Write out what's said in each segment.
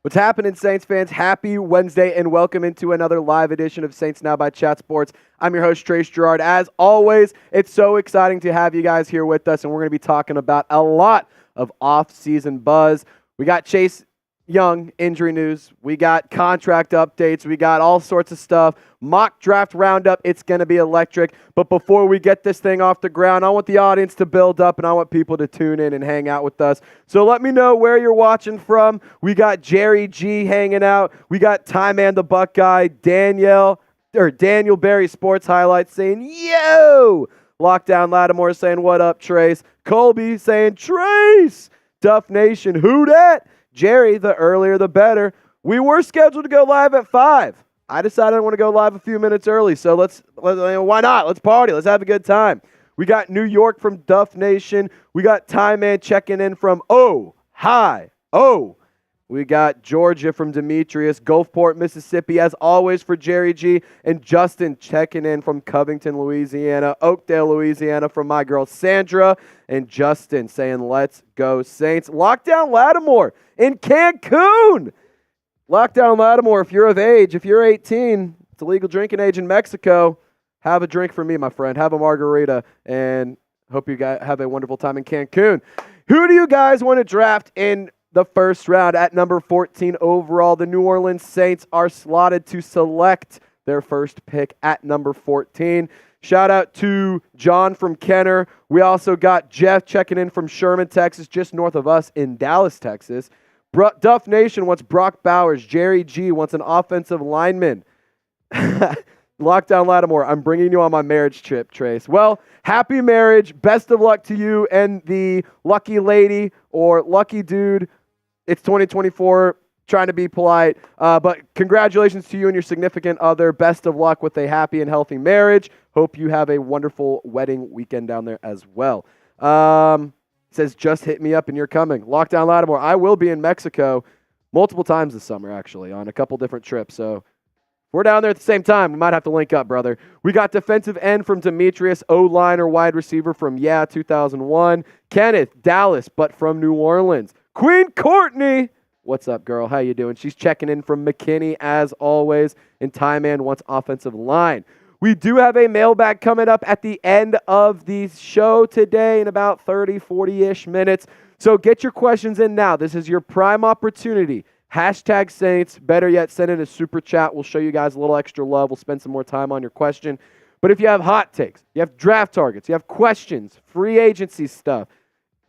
What's happening, Saints fans? Happy Wednesday and welcome into another live edition of Saints Now by Chat Sports. I'm your host, Trace Girouard. As always, it's so exciting to have you guys here with us, and we're going to be talking about a lot of off-season buzz. We got Chase Young injury news. We got contract updates. We got all sorts of stuff. Mock draft roundup. It's going to be electric. But before we get this thing off the ground, I want the audience to build up and I want people to tune in and hang out with us. So let me know where you're watching from. We got Jerry G hanging out. We got Ty Man the Buckeye, Daniel Berry Sports Highlights saying, yo! Lockdown Lattimore saying, what up, Trace? Colby saying, Trace! Duff Nation, who dat? Jerry, the earlier the better. We were scheduled to go live at 5. I decided I want to go live a few minutes early, so why not? Let's party. Let's have a good time. We got New York from Duff Nation. We got Ty Man checking in from Ohio. We got Georgia from Demetrius, Gulfport, Mississippi, as always for Jerry G, and Justin checking in from Covington, Louisiana, Oakdale, Louisiana from my girl Sandra, and Justin saying, let's go Saints. Lockdown Lattimore in Cancun. Lockdown Lattimore, if you're of age, if you're 18, it's a legal drinking age in Mexico, have a drink for me, my friend. Have a margarita, and hope you guys have a wonderful time in Cancun. Who do you guys want to draft in the first round at number 14 overall? The New Orleans Saints are slotted to select their first pick at number 14. Shout out to John from Kenner. We also got Jeff checking in from Sherman, Texas, just north of us in Dallas, Texas. Duff Nation wants Brock Bowers. Jerry G wants an offensive lineman. Lockdown Lattimore, I'm bringing you on my marriage trip, Trace. Well, happy marriage. Best of luck to you and the lucky lady or lucky dude. It's 2024, trying to be polite. But congratulations to you and your significant other. Best of luck with a happy and healthy marriage. Hope you have a wonderful wedding weekend down there as well. Says, just hit me up and you're coming. Lockdown Lattimore, I will be in Mexico multiple times this summer, actually, on a couple different trips. So if we're down there at the same time, we might have to link up, brother. We got defensive end from Demetrius, O-line or wide receiver from 2001. Kenneth, Dallas, but from New Orleans. Queen Courtney, what's up, girl? How you doing? She's checking in from McKinney, as always. And Ty Man wants offensive line. We do have a mailbag coming up at the end of the show today in about 30, 40-ish minutes. So get your questions in now. This is your prime opportunity. Hashtag Saints. Better yet, send in a super chat. We'll show you guys a little extra love. We'll spend some more time on your question. But if you have hot takes, you have draft targets, you have questions, free agency stuff,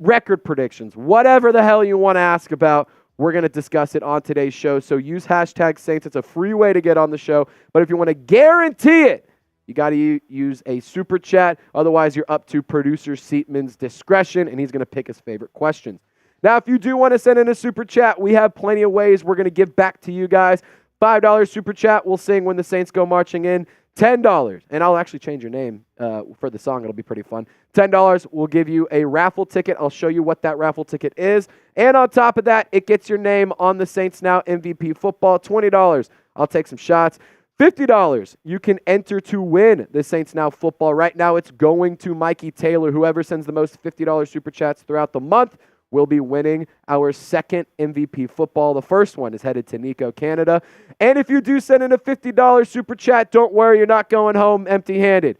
record predictions, whatever the hell you want to ask about, we're going to discuss it on today's show. So use hashtag Saints. It's a free way to get on the show. But if you want to guarantee it, you got to use a super chat. Otherwise, you're up to producer Seatman's discretion, and he's going to pick his favorite questions. Now, if you do want to send in a super chat, we have plenty of ways we're going to give back to you guys. $5 super chat, we'll sing When the Saints Go Marching In. $10, and I'll actually change your name for the song. It'll be pretty fun. $10 will give you a raffle ticket. I'll show you what that raffle ticket is. And on top of that, it gets your name on the Saints Now MVP football. $20, I'll take some shots. $50, you can enter to win the Saints Now football. Right now, it's going to Mikey Taylor. Whoever sends the most $50 super chats throughout the month will be winning our second MVP football. The first one is headed to Nico, Canada. And if you do send in a $50 super chat, don't worry, you're not going home empty-handed.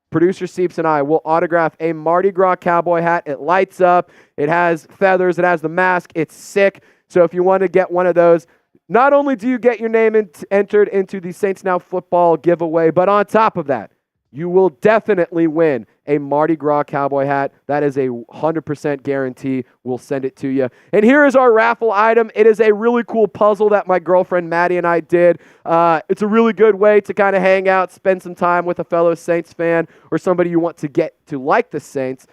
Producer Seeps and I will autograph a Mardi Gras cowboy hat. It lights up. It has feathers. It has the mask. It's sick. So if you want to get one of those, not only do you get your name entered into the Saints Now football giveaway, but on top of that, you will definitely win a Mardi Gras cowboy hat. That is a 100% guarantee. We'll send it to you. And here is our raffle item. It is a really cool puzzle that my girlfriend Maddie and I did. It's a really good way to kind of hang out, spend some time with a fellow Saints fan or somebody you want to get to like the Saints.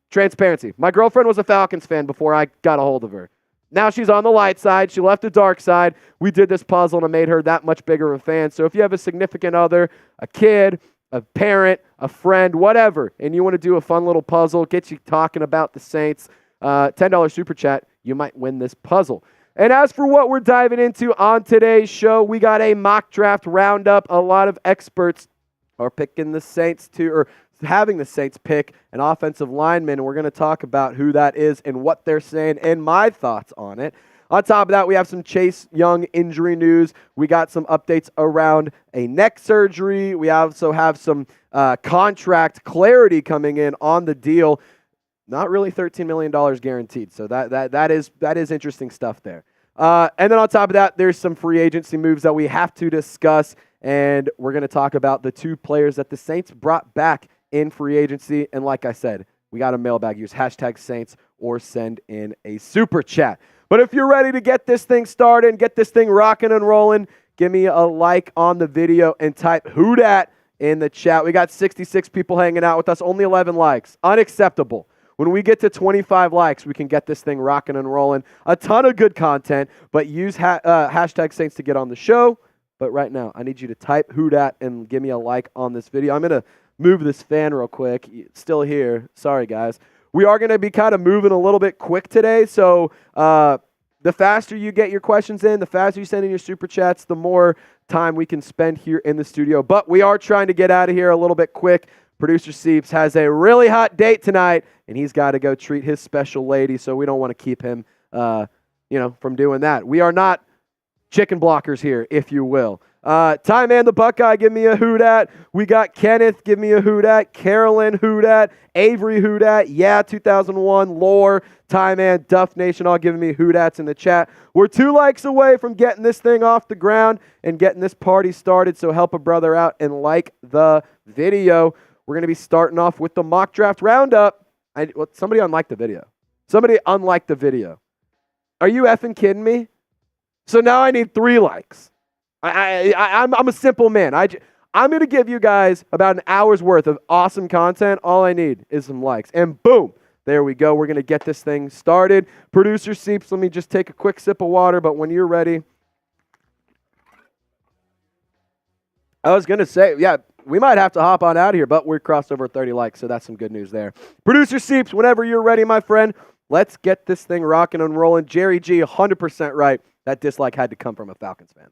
Transparency. My girlfriend was a Falcons fan before I got a hold of her. Now she's on the light side. She left the dark side. We did this puzzle and it made her that much bigger of a fan. So if you have a significant other, a kid, a parent, a friend, whatever, and you want to do a fun little puzzle, get you talking about the Saints, $10 super chat, you might win this puzzle. And as for what we're diving into on today's show, we got a mock draft roundup. A lot of experts are picking the Saints or having the Saints pick an offensive lineman, and we're going to talk about who that is and what they're saying and my thoughts on it. On top of that, we have some Chase Young injury news. We got some updates around a neck surgery. We also have some contract clarity coming in on the deal. Not really $13 million guaranteed, so that is interesting stuff there. And then on top of that, there's some free agency moves that we have to discuss, and we're going to talk about the 2 players that the Saints brought back in free agency. And like I said, we got a mailbag. Use hashtag Saints or send in a super chat. But if you're ready to get this thing started and get this thing rocking and rolling, give me a like on the video and type "Who dat" in the chat. We got 66 people hanging out with us, only 11 likes. Unacceptable. When we get to 25 likes, we can get this thing rocking and rolling. A ton of good content, but use hashtag Saints to get on the show. But right now, I need you to type "Who dat" and give me a like on this video. I'm going to move this fan real quick. It's still here. Sorry, guys. We are going to be kind of moving a little bit quick today, so the faster you get your questions in, the faster you send in your super chats, the more time we can spend here in the studio. But we are trying to get out of here a little bit quick. Producer Seeps has a really hot date tonight, and he's got to go treat his special lady, so we don't want to keep him from doing that. We are not chicken blockers here, if you will. Ty Man the Buckeye, give me a who dat. We got Kenneth, give me a who dat. Carolyn, who dat. Avery, who dat. Yeah, 2001. Lore, Ty Man, Duff Nation, all giving me who dats in the chat. We're 2 likes away from getting this thing off the ground and getting this party started, so help a brother out and like the video. We're going to be starting off with the mock draft roundup. Somebody unliked the video. Somebody unliked the video. Are you effing kidding me? So now I need 3 likes. I'm a simple man. I'm going to give you guys about an hour's worth of awesome content. All I need is some likes. And boom, there we go. We're going to get this thing started. Producer Seeps, let me just take a quick sip of water, but when you're ready. I was going to say, yeah, we might have to hop on out of here, but we're crossed over 30 likes, so that's some good news there. Producer Seeps, whenever you're ready, my friend, let's get this thing rocking and rolling. Jerry G, 100% right. That dislike had to come from a Falcons fan.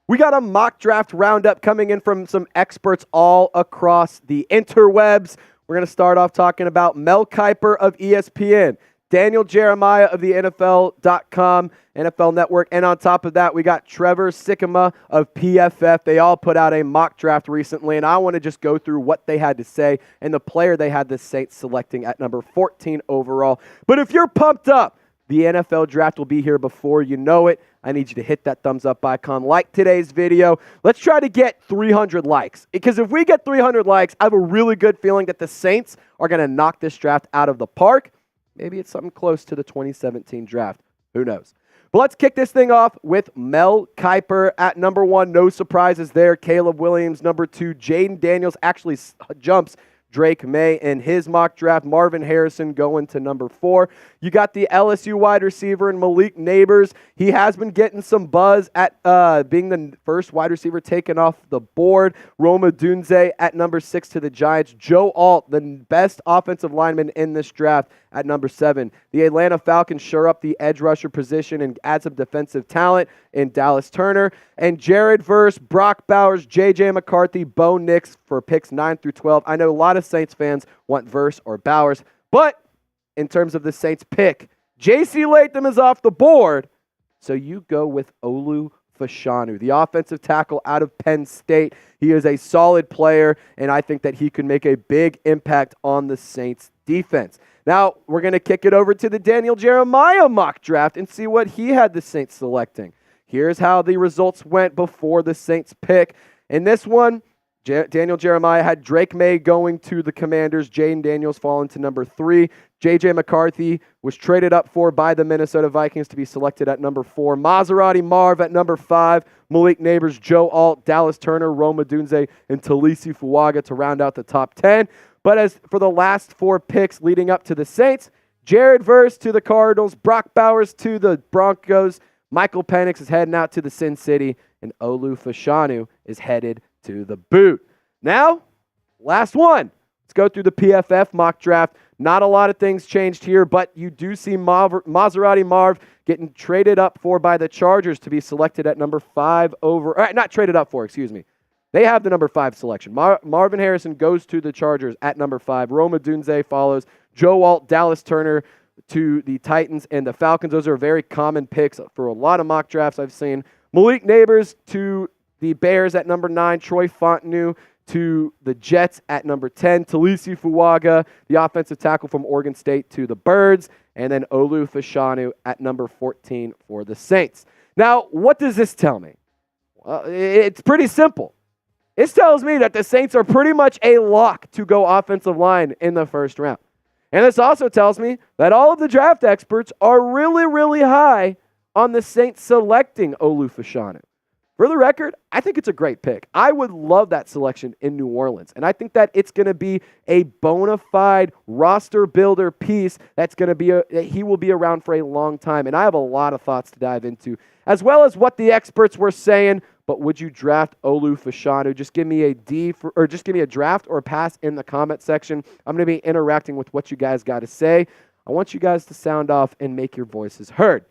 We got a mock draft roundup coming in from some experts all across the interwebs. We're going to start off talking about Mel Kiper of ESPN, Daniel Jeremiah of the NFL.com, NFL Network, and on top of that, we got Trevor Sikkema of PFF. They all put out a mock draft recently, and I want to just go through what they had to say and the player they had the Saints selecting at number 14 overall. But if you're pumped up, the NFL draft will be here before you know it. I need you to hit that thumbs up icon, like today's video. Let's try to get 300 likes, because if we get 300 likes, I have a really good feeling that the Saints are going to knock this draft out of the park. Maybe it's something close to the 2017 draft. Who knows? But let's kick this thing off with Mel Kiper at number 1. No surprises there. Caleb Williams, number 2. Jaden Daniels actually jumps Drake May in his mock draft. Marvin Harrison going to number 4. You got the LSU wide receiver and Malik Neighbors. He has been getting some buzz at being the first wide receiver taken off the board. Roma Dunze at number 6 to the Giants. Joe Alt, the best offensive lineman in this draft, at number 7. The Atlanta Falcons shore up the edge rusher position and add some defensive talent in Dallas Turner. And Jared Verse, Brock Bowers, J.J. McCarthy, Bo Nix for picks 9 through 12. I know a lot of Saints fans want Verse or Bowers, but in terms of the Saints pick, J.C. Latham is off the board, so you go with Olu Fashanu, the offensive tackle out of Penn State. He is a solid player, and I think that he could make a big impact on the Saints defense. Now, we're going to kick it over to the Daniel Jeremiah mock draft and see what he had the Saints selecting. Here's how the results went before the Saints pick. In this one, Daniel Jeremiah had Drake May going to the Commanders, Jaden Daniels falling to number 3. J.J. McCarthy was traded up for by the Minnesota Vikings to be selected at number 4. Maserati Marv at number 5. Malik Neighbors, Joe Alt, Dallas Turner, Roma Dunze, and Talisi Fuaga to round out the top 10. But as for the last 4 picks leading up to the Saints, Jared Verse to the Cardinals, Brock Bowers to the Broncos, Michael Penix is heading out to the Sin City, and Olu Fashanu is headed to the boot. Now, last one. Let's go through the PFF mock draft. Not a lot of things changed here, but you do see Maserati Marv getting traded up for by the Chargers to be selected at number 5 over. Not traded up for, excuse me. They have the number 5 selection. Marvin Harrison goes to the Chargers at number 5. Rome Odunze follows. Joe Alt, Dallas Turner to the Titans and the Falcons. Those are very common picks for a lot of mock drafts I've seen. Malik Neighbors to the Bears at number 9. Troy Fontenot to the Jets at number 10. Talisi Fuaga, the offensive tackle from Oregon State, to the Birds. And then Olu Fashanu at number 14 for the Saints. Now, what does this tell me? Well, it's pretty simple. This tells me that the Saints are pretty much a lock to go offensive line in the first round. And this also tells me that all of the draft experts are really, really high on the Saints selecting Olu Fashanu. For the record, I think it's a great pick. I would love that selection in New Orleans. And I think that it's going to be a bona fide roster builder piece that's going to be he will be around for a long time. And I have a lot of thoughts to dive into, as well as what the experts were saying. But would you draft Olu Fashanu? Just give me just give me a draft or a pass in the comment section. I'm going to be interacting with what you guys got to say. I want you guys to sound off and make your voices heard.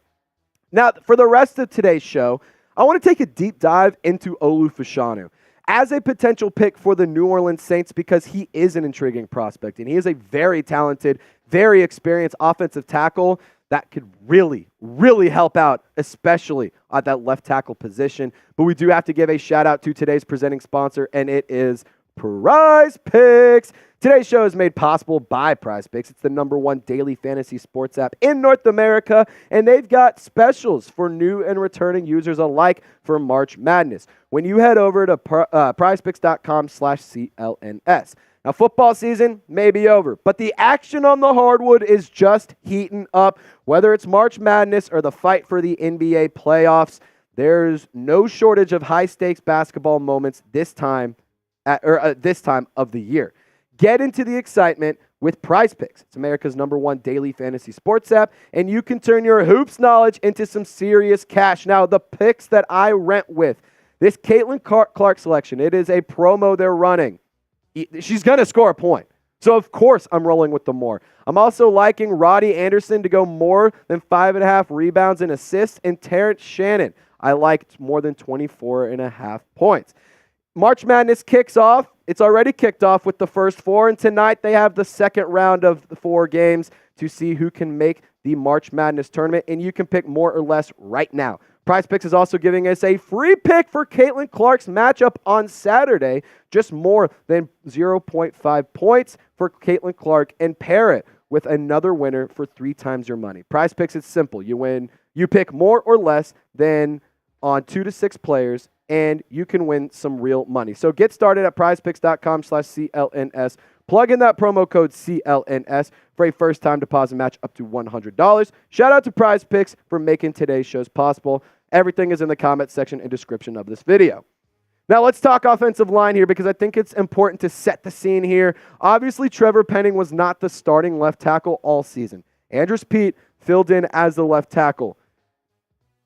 Now, for the rest of today's show, I want to take a deep dive into Olu Fashanu as a potential pick for the New Orleans Saints because he is an intriguing prospect and he is a very talented, very experienced offensive tackle that could really, really help out, especially at that left tackle position. But we do have to give a shout out to today's presenting sponsor, and it is Prize Picks. Today's show is made possible by Prize Picks. It's the number 1 daily fantasy sports app in North America, and they've got specials for new and returning users alike for March Madness. When you head over to prizepicks.com/CLNS. Now, football season may be over, but the action on the hardwood is just heating up. Whether it's March Madness or the fight for the NBA playoffs, there's no shortage of high-stakes basketball moments this time of the year. Get into the excitement with Prize Picks. It's America's number 1 daily fantasy sports app, and you can turn your hoops knowledge into some serious cash. Now, the picks that I went with, this Caitlin Clark selection, it is a promo they're running. She's going to score a point. So, of course, I'm rolling with the more. I'm also liking Roddy Anderson to go more than 5.5 rebounds and assists, and Terrence Shannon, I liked more than 24.5 points. March Madness kicks off. It's already kicked off with the first 4, and tonight they have the second round of the 4 games to see who can make the March Madness tournament, and you can pick more or less right now. Prize Picks is also giving us a free pick for Caitlin Clark's matchup on Saturday, just more than 0.5 points for Caitlin Clark, and pair it with another winner for 3 times your money. Prize Picks is simple. You pick more or less than on 2 to 6 players, and you can win some real money. So get started at prizepicks.com/CLNS. Plug in that promo code CLNS for a first-time deposit match up to $100. Shout out to Prize Picks for making today's shows possible. Everything is in the comment section and description of this video. Now let's talk offensive line here because I think it's important to set the scene here. Obviously, Trevor Penning was not the starting left tackle all season. Andrus Peat filled in as the left tackle.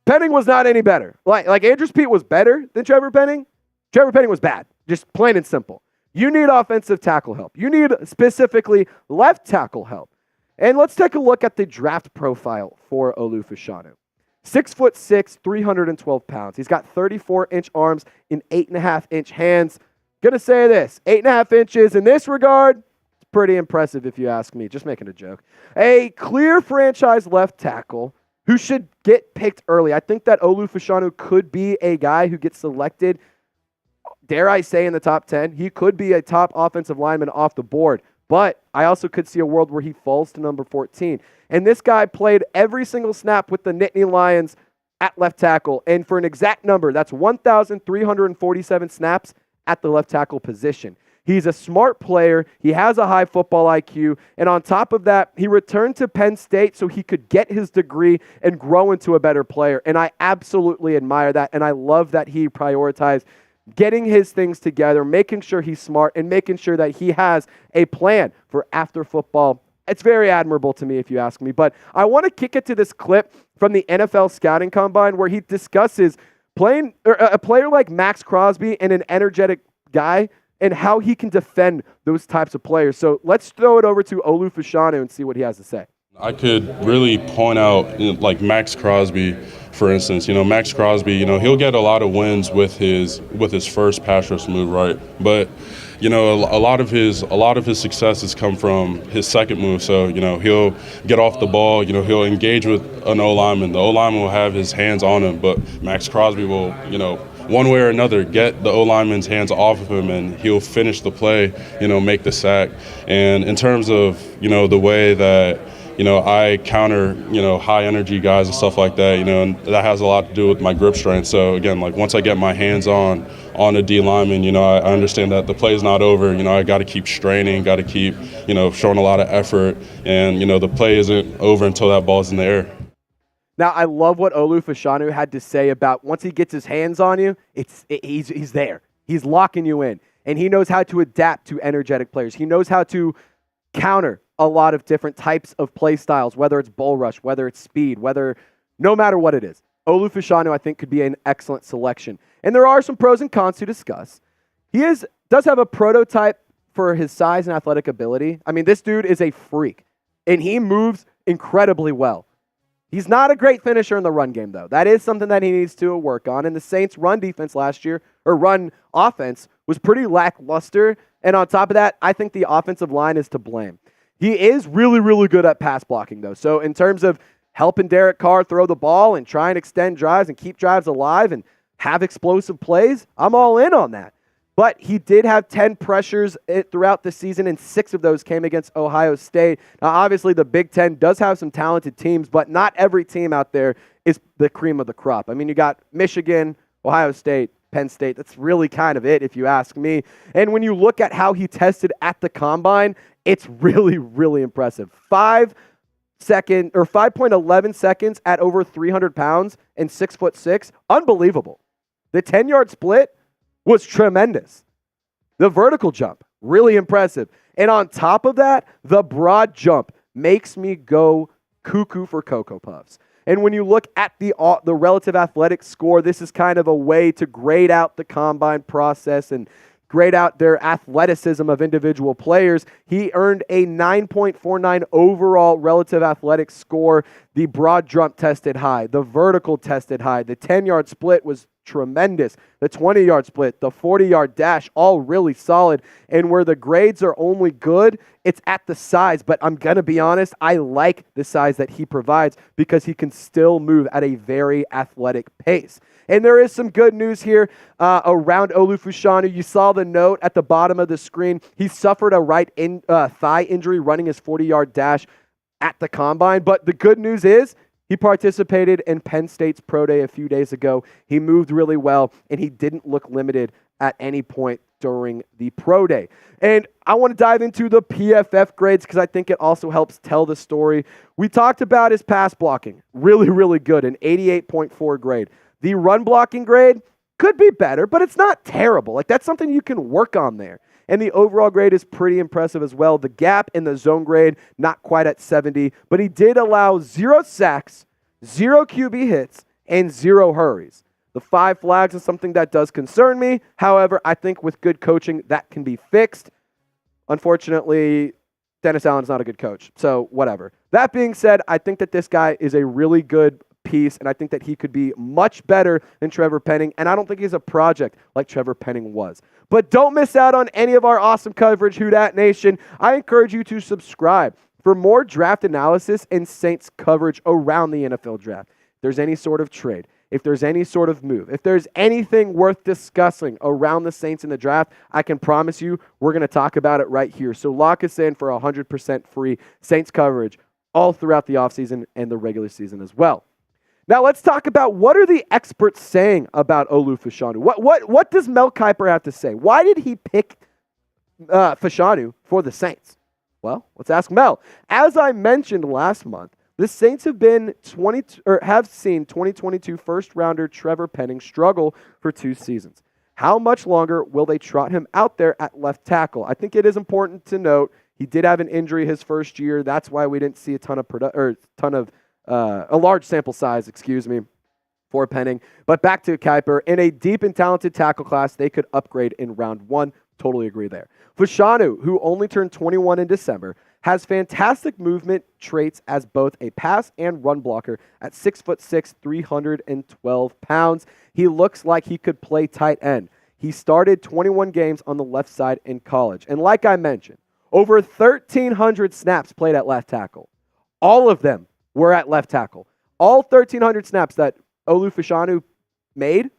Penning was not any better. Like Andrus Peat was better than Trevor Penning. Trevor Penning was bad, just plain and simple. You need offensive tackle help. You need specifically left tackle help. And let's take a look at the draft profile for Olu Fashanu. 6'6", 312 pounds. He's got 34-inch arms and 8.5-inch hands. Gonna say this, 8.5 inches in this regard, it's pretty impressive if you ask me. Just making a joke. A clear franchise left tackle who should get picked early. I think that Olu Fashanu could be a guy who gets selected, dare I say, in the top 10. He could be a top offensive lineman off the board, but I also could see a world where he falls to number 14. And this guy played every single snap with the Nittany Lions at left tackle. And for an exact number, that's 1,347 snaps at the left tackle position. He's a smart player. He has a high football IQ. And on top of that, he returned to Penn State so he could get his degree and grow into a better player. And I absolutely admire that. And I love that he prioritized getting his things together, making sure he's smart, and making sure that he has a plan for after football. It's very admirable to me, if you ask me. But I want to kick it to this clip from the NFL Scouting Combine where he discusses playing a player like Max Crosby and an energetic guy and how he can defend those types of players. So let's throw it over to Olu Fashanu and see what he has to say. I could really point out like Max Crosby for instance, Max Crosby, he'll get a lot of wins with his first pass rush move, right? But a lot of his success has come from his second move. So he'll get off the ball, he'll engage with an O lineman. The O lineman will have his hands on him, but Max Crosby will one way or another get the O lineman's hands off of him, and he'll finish the play, make the sack. And in terms of the way that I counter, high energy guys and stuff like that, and that has a lot to do with my grip strength. So again, like once I get my hands on a D lineman, I understand that the play's not over. I got to keep straining, got to keep, showing a lot of effort, and the play isn't over until that ball's in the air. Now, I love what Olu Fashanu had to say about once he gets his hands on you, he's there. He's locking you in, and he knows how to adapt to energetic players. He knows how to counter a lot of different types of play styles, whether it's bull rush, whether it's speed, no matter what it is. Olu Fashanu, I think, could be an excellent selection. And there are some pros and cons to discuss. He does have a prototype for his size and athletic ability. I mean, this dude is a freak, and he moves incredibly well. He's not a great finisher in the run game, though. That is something that he needs to work on. And the Saints' run defense last year, or run offense, was pretty lackluster. And on top of that, I think the offensive line is to blame. He is really, really good at pass blocking, though. So in terms of helping Derek Carr throw the ball and try and extend drives and keep drives alive and have explosive plays, I'm all in on that. But he did have 10 pressures throughout the season, and 6 of those came against Ohio State. Now, obviously, the Big Ten does have some talented teams, but not every team out there is the cream of the crop. I mean, you got Michigan, Ohio State, Penn State. That's really kind of it, if you ask me. And when you look at how he tested at the Combine, it's really, really impressive. 5.11 seconds at over 300 pounds and 6'6". Unbelievable. The 10-yard split was tremendous. The vertical jump, really impressive. And on top of that, the broad jump makes me go cuckoo for Cocoa Puffs. And when you look at the relative athletic score, this is kind of a way to grade out the combine process and grade out their athleticism of individual players. He earned a 9.49 overall relative athletic score. The broad jump tested high. The vertical tested high. The 10-yard split was tremendous. The 20-yard split, the 40-yard dash, all really solid. And where the grades are only good, it's at the size. But I'm going to be honest, I like the size that he provides because he can still move at a very athletic pace. And there is some good news here around Olu Fashanu. You saw the note at the bottom of the screen. He suffered a right thigh injury running his 40-yard dash at the Combine. But the good news is he participated in Penn State's Pro Day a few days ago. He moved really well, and he didn't look limited at any point during the Pro Day. And I want to dive into the PFF grades because I think it also helps tell the story. We talked about his pass blocking. Really, really good, an 88.4 grade. The run blocking grade could be better, but it's not terrible. Like, that's something you can work on there. And the overall grade is pretty impressive as well. The gap in the zone grade, not quite at 70, but he did allow 0 sacks, 0 QB hits, and 0 hurries. The 5 flags is something that does concern me. However, I think with good coaching, that can be fixed. Unfortunately, Dennis Allen's not a good coach, so whatever. That being said, I think that this guy is a really good piece, and I think that he could be much better than Trevor Penning, and I don't think he's a project like Trevor Penning was. But don't miss out on any of our awesome coverage, Who Dat Nation. I encourage you to subscribe for more draft analysis and Saints coverage around the NFL draft. If there's any sort of trade, if there's any sort of move, if there's anything worth discussing around the Saints in the draft, I can promise you we're going to talk about it right here. So lock us in for 100% free Saints coverage all throughout the offseason and the regular season as well. Now let's talk about what are the experts saying about Olu Fashanu. What does Mel Kiper have to say? Why did he pick Fashanu for the Saints? Well, let's ask Mel. As I mentioned last month, the Saints have seen 2022 first-rounder Trevor Penning struggle for 2 seasons. How much longer will they trot him out there at left tackle? I think it is important to note he did have an injury his first year. That's why we didn't see a large sample size, for Penning. But back to Kiper. In a deep and talented tackle class, they could upgrade in round 1. Totally agree there. Fashanu, who only turned 21 in December, has fantastic movement traits as both a pass and run blocker at 6'6", 312 pounds. He looks like he could play tight end. He started 21 games on the left side in college. And like I mentioned, over 1,300 snaps played at left tackle. All of them were at left tackle. All 1,300 snaps that Olu Fashanu made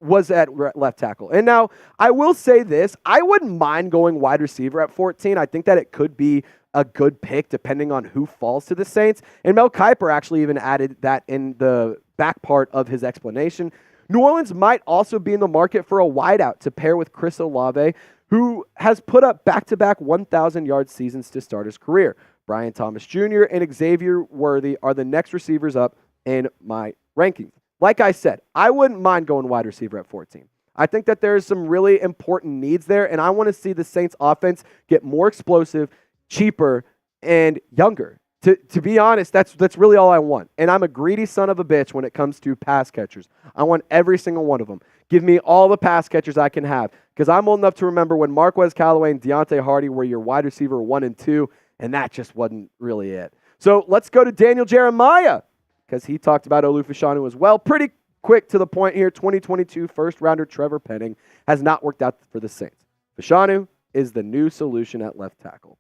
was at left tackle. And now, I will say this. I wouldn't mind going wide receiver at 14. I think that it could be a good pick depending on who falls to the Saints. And Mel Kiper actually even added that in the back part of his explanation. New Orleans might also be in the market for a wideout to pair with Chris Olave, who has put up back-to-back 1,000-yard seasons to start his career. Brian Thomas Jr. and Xavier Worthy are the next receivers up in my rankings. Like I said, I wouldn't mind going wide receiver at 14. I think that there's some really important needs there, and I want to see the Saints offense get more explosive, cheaper, and younger. To be honest, that's really all I want. And I'm a greedy son of a bitch when it comes to pass catchers. I want every single one of them. Give me all the pass catchers I can have, because I'm old enough to remember when Marquez Callaway and Deontay Hardy were your wide receiver 1 and 2, and that just wasn't really it. So let's go to Daniel Jeremiah, because he talked about Olu Fashanu as well. Pretty quick to the point here, 2022 first-rounder Trevor Penning has not worked out for the Saints. Fashanu is the new solution at left tackle.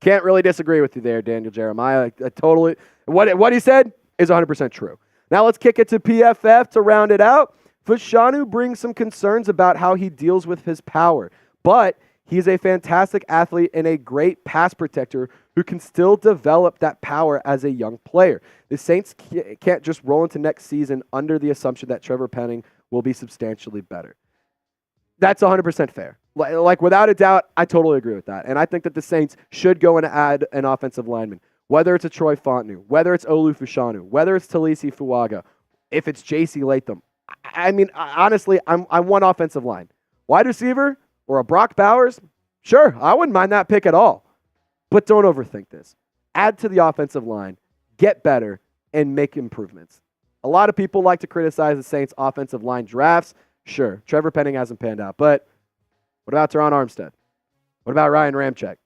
Can't really disagree with you there, Daniel Jeremiah. Totally, what he said is 100% true. Now let's kick it to PFF to round it out. Fashanu brings some concerns about how he deals with his power, but he's a fantastic athlete and a great pass protector who can still develop that power as a young player. The Saints can't just roll into next season under the assumption that Trevor Penning will be substantially better. That's 100% fair. Like, without a doubt, I totally agree with that. And I think that the Saints should go and add an offensive lineman, whether it's a Troy Fontenot, whether it's Olu Fashanu, whether it's Talisi Fuaga, if it's J.C. Latham. I mean, honestly, I want offensive line. Wide receiver or a Brock Bowers, sure, I wouldn't mind that pick at all. But don't overthink this. Add to the offensive line, get better, and make improvements. A lot of people like to criticize the Saints' offensive line drafts. Sure, Trevor Penning hasn't panned out, but what about Teron Armstead? What about Ryan Ramczyk?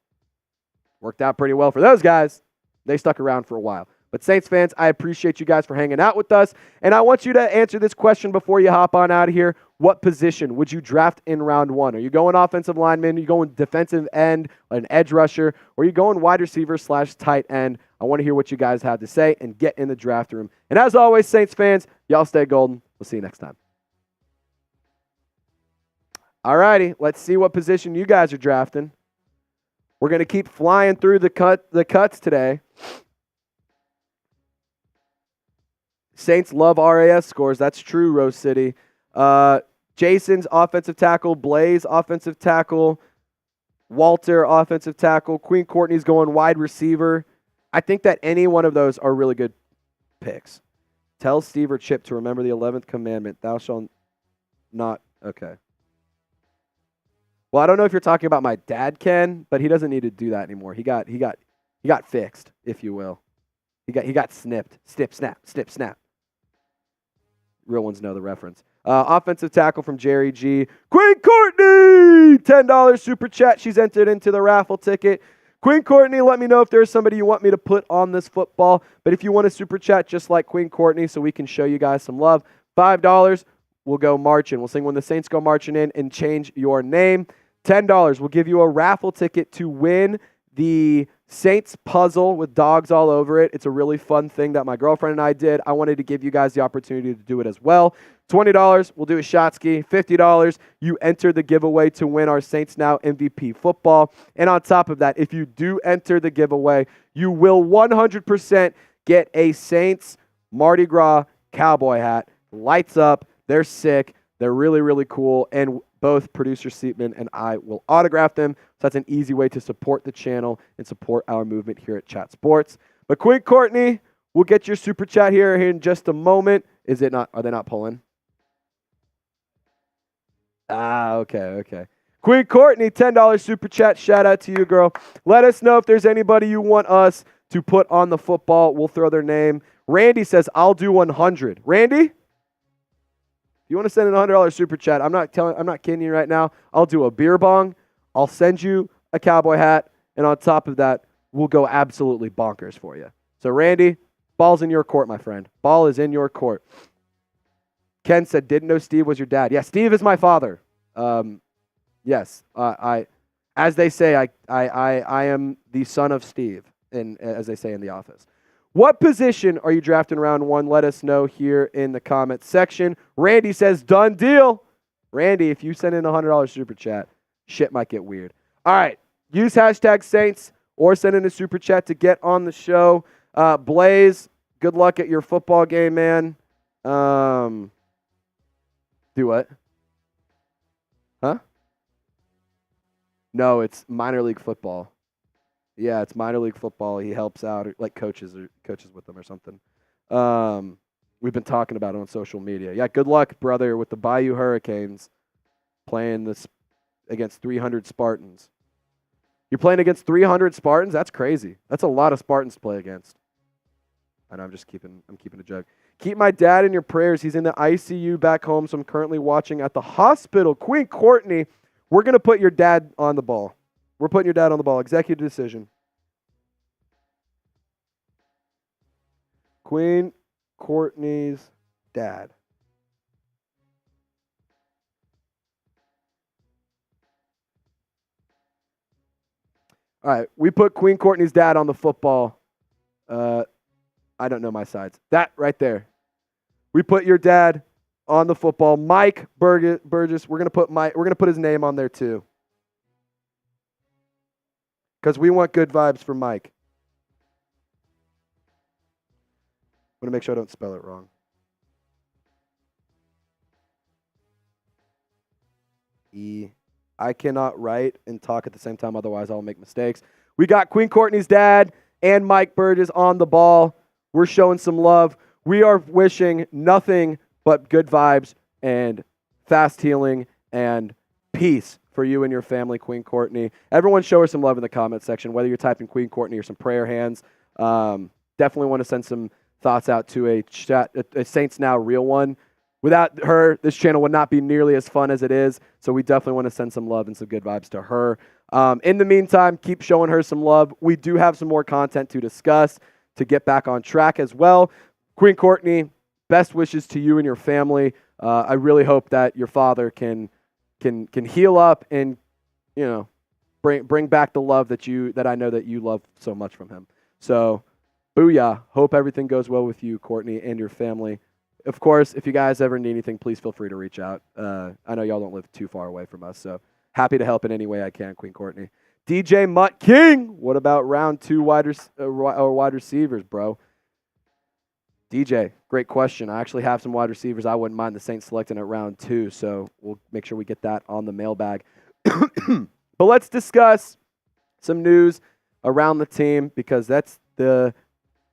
Worked out pretty well for those guys. They stuck around for a while. But Saints fans, I appreciate you guys for hanging out with us. And I want you to answer this question before you hop on out of here. What position would you draft in round 1? Are you going offensive lineman? Are you going defensive end, an edge rusher? Or are you going wide receiver / tight end? I want to hear what you guys have to say and get in the draft room. And as always, Saints fans, y'all stay golden. We'll see you next time. All righty, let's see what position you guys are drafting. We're going to keep flying through the cuts today. Saints love RAS scores. That's true, Rose City. Jason's offensive tackle. Blaze, offensive tackle. Walter, offensive tackle. Queen Courtney's going wide receiver. I think that any one of those are really good picks. Tell Steve or Chip to remember the 11th commandment. Thou shalt not. Okay. Well, I don't know if you're talking about my dad, Ken, but he doesn't need to do that anymore. He got fixed, if you will. He got snipped. Snip, snap. Real ones know the reference. Offensive tackle from Jerry G. Queen Courtney! $10 super chat. She's entered into the raffle ticket. Queen Courtney, let me know if there's somebody you want me to put on this football. But if you want a super chat just like Queen Courtney so we can show you guys some love, $5, we'll go marching. We'll sing When the Saints Go Marching In and change your name. $10, we'll give you a raffle ticket to win the Saints puzzle with dogs all over it. It's a really fun thing that my girlfriend and I did. I wanted to give you guys the opportunity to do it as well. $20, we'll do a shot ski. $50, you enter the giveaway to win our Saints Now MVP football. And on top of that, if you do enter the giveaway, you will 100% get a Saints Mardi Gras cowboy hat. Lights up. They're sick. They're really, really cool. And both producer Seatman and I will autograph them. So that's an easy way to support the channel and support our movement here at Chat Sports. But Queen Courtney, we'll get your super chat here in just a moment. Is it not? Are they not pulling? Okay. Queen Courtney, $10 super chat. Shout out to you, girl. Let us know if there's anybody you want us to put on the football. We'll throw their name. Randy says, I'll do 100. Randy? You want to send an $100 super chat? I'm not kidding you right now. I'll do a beer bong. I'll send you a cowboy hat, And on top of that, we'll go absolutely bonkers for you. So, Randy, ball's in your court, my friend. Ball is in your court. Ken said, didn't know Steve was your dad. Yeah, Steve is my father. Yes, as they say, I am the son of Steve, as they say in The Office. What position are you drafting round 1? Let us know here in the comments section. Randy says, done deal. Randy, if you send in a $100 super chat, shit might get weird. All right, use hashtag Saints or send in a super chat to get on the show. Blaze, good luck at your football game, man. Do what? Huh? No, it's minor league football. Yeah, it's minor league football. He helps out, like coaches with them or something. We've been talking about it on social media. Yeah, good luck, brother, with the Bayou Hurricanes playing this against 300 Spartans. You're playing against 300 Spartans? That's crazy. That's a lot of Spartans to play against. I know, I'm keeping a joke. Keep my dad in your prayers. He's in the ICU back home, so I'm currently watching at the hospital. Queen Courtney, we're going to put your dad on the ball. We're putting your dad on the ball. Executive decision. Queen Courtney's dad. All right, we put Queen Courtney's dad on the football. I don't know my sides. That right there. We put your dad on the football. Mike Burgess. We're gonna put his name on there too, because we want good vibes for Mike. I'm gonna make sure I don't spell it wrong. I cannot write and talk at the same time, otherwise I'll make mistakes. We got Queen Courtney's dad and Mike Burgess on the ball. We're showing some love. We are wishing nothing but good vibes and fast healing and peace for you and your family, Queen Courtney. Everyone show her some love in the comment section, whether you're typing Queen Courtney or some prayer hands. Definitely want to send some thoughts out to a Saints Now real one. Without her, this channel would not be nearly as fun as it is, so we definitely want to send some love and some good vibes to her. In the meantime, keep showing her some love. We do have some more content to discuss to get back on track as well. Queen Courtney, best wishes to you and your family. I really hope that your father can heal up and, you know, bring back the love that I know that you love so much from him. So, booyah. Hope everything goes well with you, Courtney, and your family. Of course, if you guys ever need anything, please feel free to reach out. I know y'all don't live too far away from us, so happy to help in any way I can, Queen Courtney. DJ Mutt King, what about round 2 wide receivers, bro? DJ, great question. I actually have some wide receivers I wouldn't mind the Saints selecting at round 2, so we'll make sure we get that on the mailbag. But let's discuss some news around the team, because that's the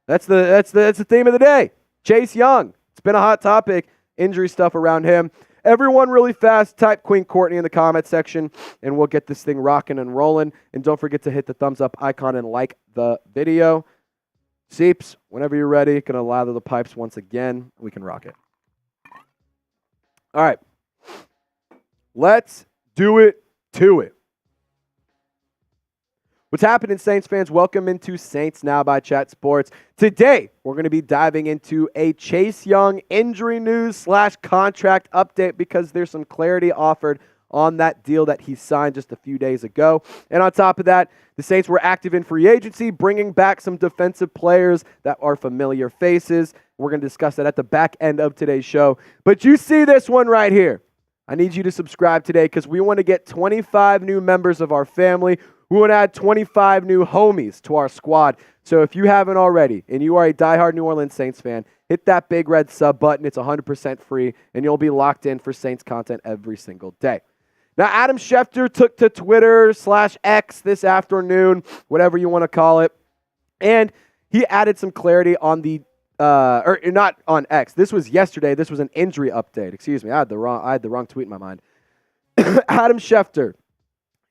theme of the day. Chase Young. It's been a hot topic, injury stuff around him. Everyone really fast, type Queen Courtney in the comment section, and we'll get this thing rocking and rolling. And don't forget to hit the thumbs up icon and like the video. Seeps, whenever you're ready, going to lather the pipes once again. We can rock it. All right. Let's do it to it. What's happening, Saints fans? Welcome into Saints Now by Chat Sports. Today, we're going to be diving into a Chase Young injury news / contract update, because there's some clarity offered on that deal that he signed just a few days ago. And on top of that, the Saints were active in free agency, bringing back some defensive players that are familiar faces. We're going to discuss that at the back end of today's show. But you see this one right here. I need you to subscribe today, because we want to get 25 new members of our family. We want to add 25 new homies to our squad. So if you haven't already, and you are a diehard New Orleans Saints fan, hit that big red sub button. It's 100% free, and you'll be locked in for Saints content every single day. Now, Adam Schefter took to Twitter /X this afternoon, whatever you want to call it, and he added some clarity on the, or not on X. This was yesterday. This was an injury update. Excuse me. I had the wrong tweet in my mind. Adam Schefter.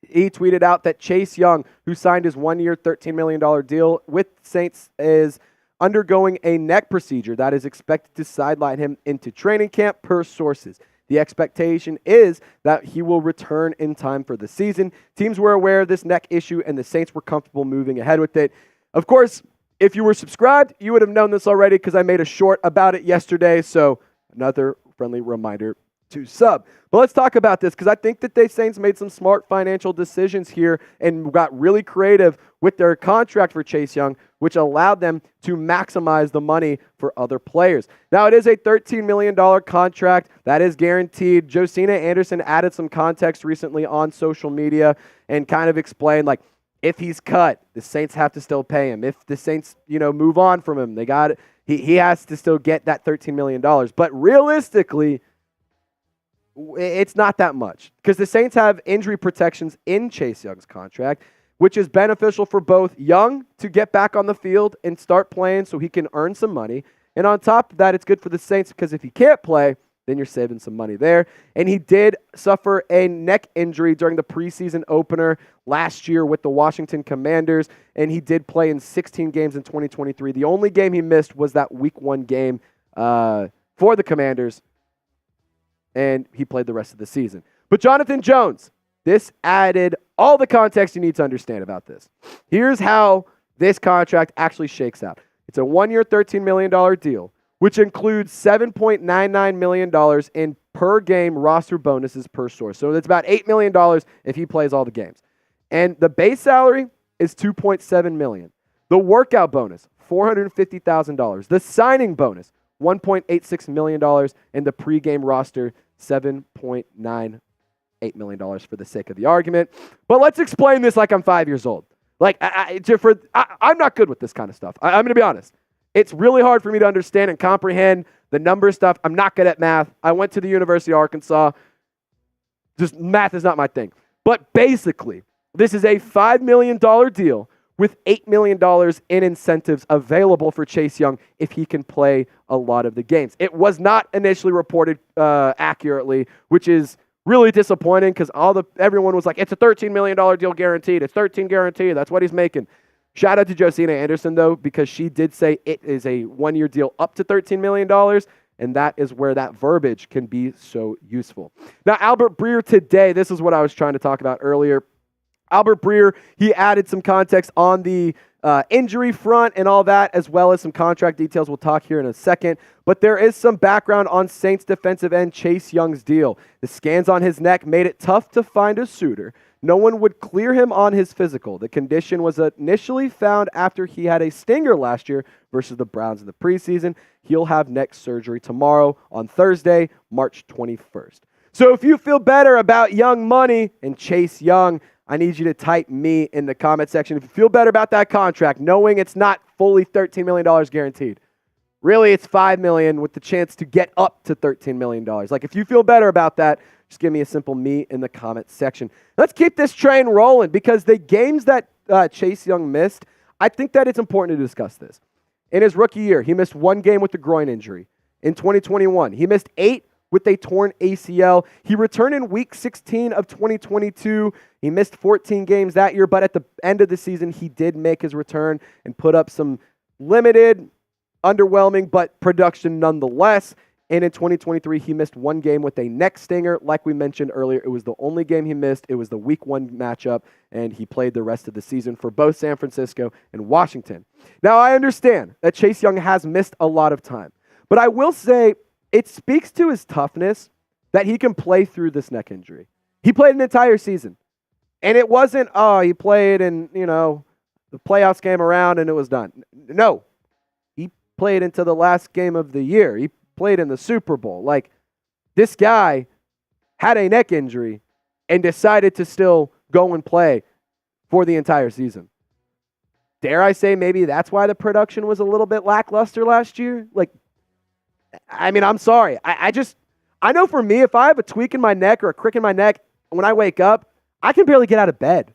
He tweeted out that Chase Young, who signed his 1-year, $13 million deal with Saints, is undergoing a neck procedure that is expected to sideline him into training camp per sources. The expectation is that he will return in time for the season. Teams were aware of this neck issue, and the Saints were comfortable moving ahead with it. Of course, if you were subscribed, you would have known this already because I made a short about it yesterday, so another friendly reminder to sub. But let's talk about this because I think that the Saints made some smart financial decisions here and got really creative with their contract for Chase Young, which allowed them to maximize the money for other players. Now, it is a $13 million contract that is guaranteed. Josina Anderson added some context recently on social media and kind of explained, like, if he's cut, the Saints have to still pay him. If the Saints, move on from him, he has to still get that $13 million. But realistically, it's not that much because the Saints have injury protections in Chase Young's contract, which is beneficial for both Young to get back on the field and start playing so he can earn some money. And on top of that, it's good for the Saints because if he can't play, then you're saving some money there. And he did suffer a neck injury during the preseason opener last year with the Washington Commanders, and he did play in 16 games in 2023. The only game he missed was that Week 1 game for the Commanders, and he played the rest of the season. But Jonathan Jones, this added all the context you need to understand about this. Here's how this contract actually shakes out. It's a 1-year, $13 million deal, which includes $7.99 million in per-game roster bonuses per source. So it's about $8 million if he plays all the games. And the base salary is $2.7 million. The workout bonus, $450,000. The signing bonus, $1.86 million, and the pregame roster, $7.98 million for the sake of the argument. But let's explain this like I'm 5 years old. Like, I'm not good with this kind of stuff. I'm going to be honest. It's really hard for me to understand and comprehend the number stuff. I'm not good at math. I went to the University of Arkansas. Just math is not my thing. But basically, this is a $5 million deal with $8 million in incentives available for Chase Young if he can play a lot of the games. It was not initially reported accurately, which is really disappointing because everyone was like, it's a $13 million deal guaranteed. It's 13 guaranteed. That's what he's making. Shout out to Josina Anderson, though, because she did say it is a 1-year deal up to $13 million, and that is where that verbiage can be so useful. Now, Albert Breer today, this is what I was trying to talk about earlier. Albert Breer, he added some context on the injury front and all that, as well as some contract details. We'll talk here in a second. But there is some background on Saints defensive end Chase Young's deal. The scans on his neck made it tough to find a suitor. No one would clear him on his physical. The condition was initially found after he had a stinger last year versus the Browns in the preseason. He'll have neck surgery tomorrow on Thursday, March 21st. So if you feel better about Young money and Chase Young, I need you to type me in the comment section. If you feel better about that contract, knowing it's not fully $13 million guaranteed. Really, it's $5 million with the chance to get up to $13 million. Like, if you feel better about that, just give me a simple me in the comment section. Let's keep this train rolling because the games that Chase Young missed, I think that it's important to discuss this. In his rookie year, he missed 1 game with a groin injury. In 2021, he missed 8 with a torn ACL. He returned in Week 16 of 2022. He missed 14 games that year, but at the end of the season, he did make his return and put up some limited, underwhelming, but production nonetheless. And in 2023, he missed 1 game with a neck stinger. Like we mentioned earlier, it was the only game he missed. It was the Week 1 matchup, and he played the rest of the season for both San Francisco and Washington. Now, I understand that Chase Young has missed a lot of time, but I will say it speaks to his toughness that he can play through this neck injury. He played an entire season, and it wasn't, he played and, the playoffs came around and it was done. No, he played into the last game of the year. He played in the Super Bowl. Like, this guy had a neck injury and decided to still go and play for the entire season. Dare I say maybe that's why the production was a little bit lackluster last year? Like, I mean, I'm sorry. I know for me, if I have a tweak in my neck or a crick in my neck, when I wake up, I can barely get out of bed.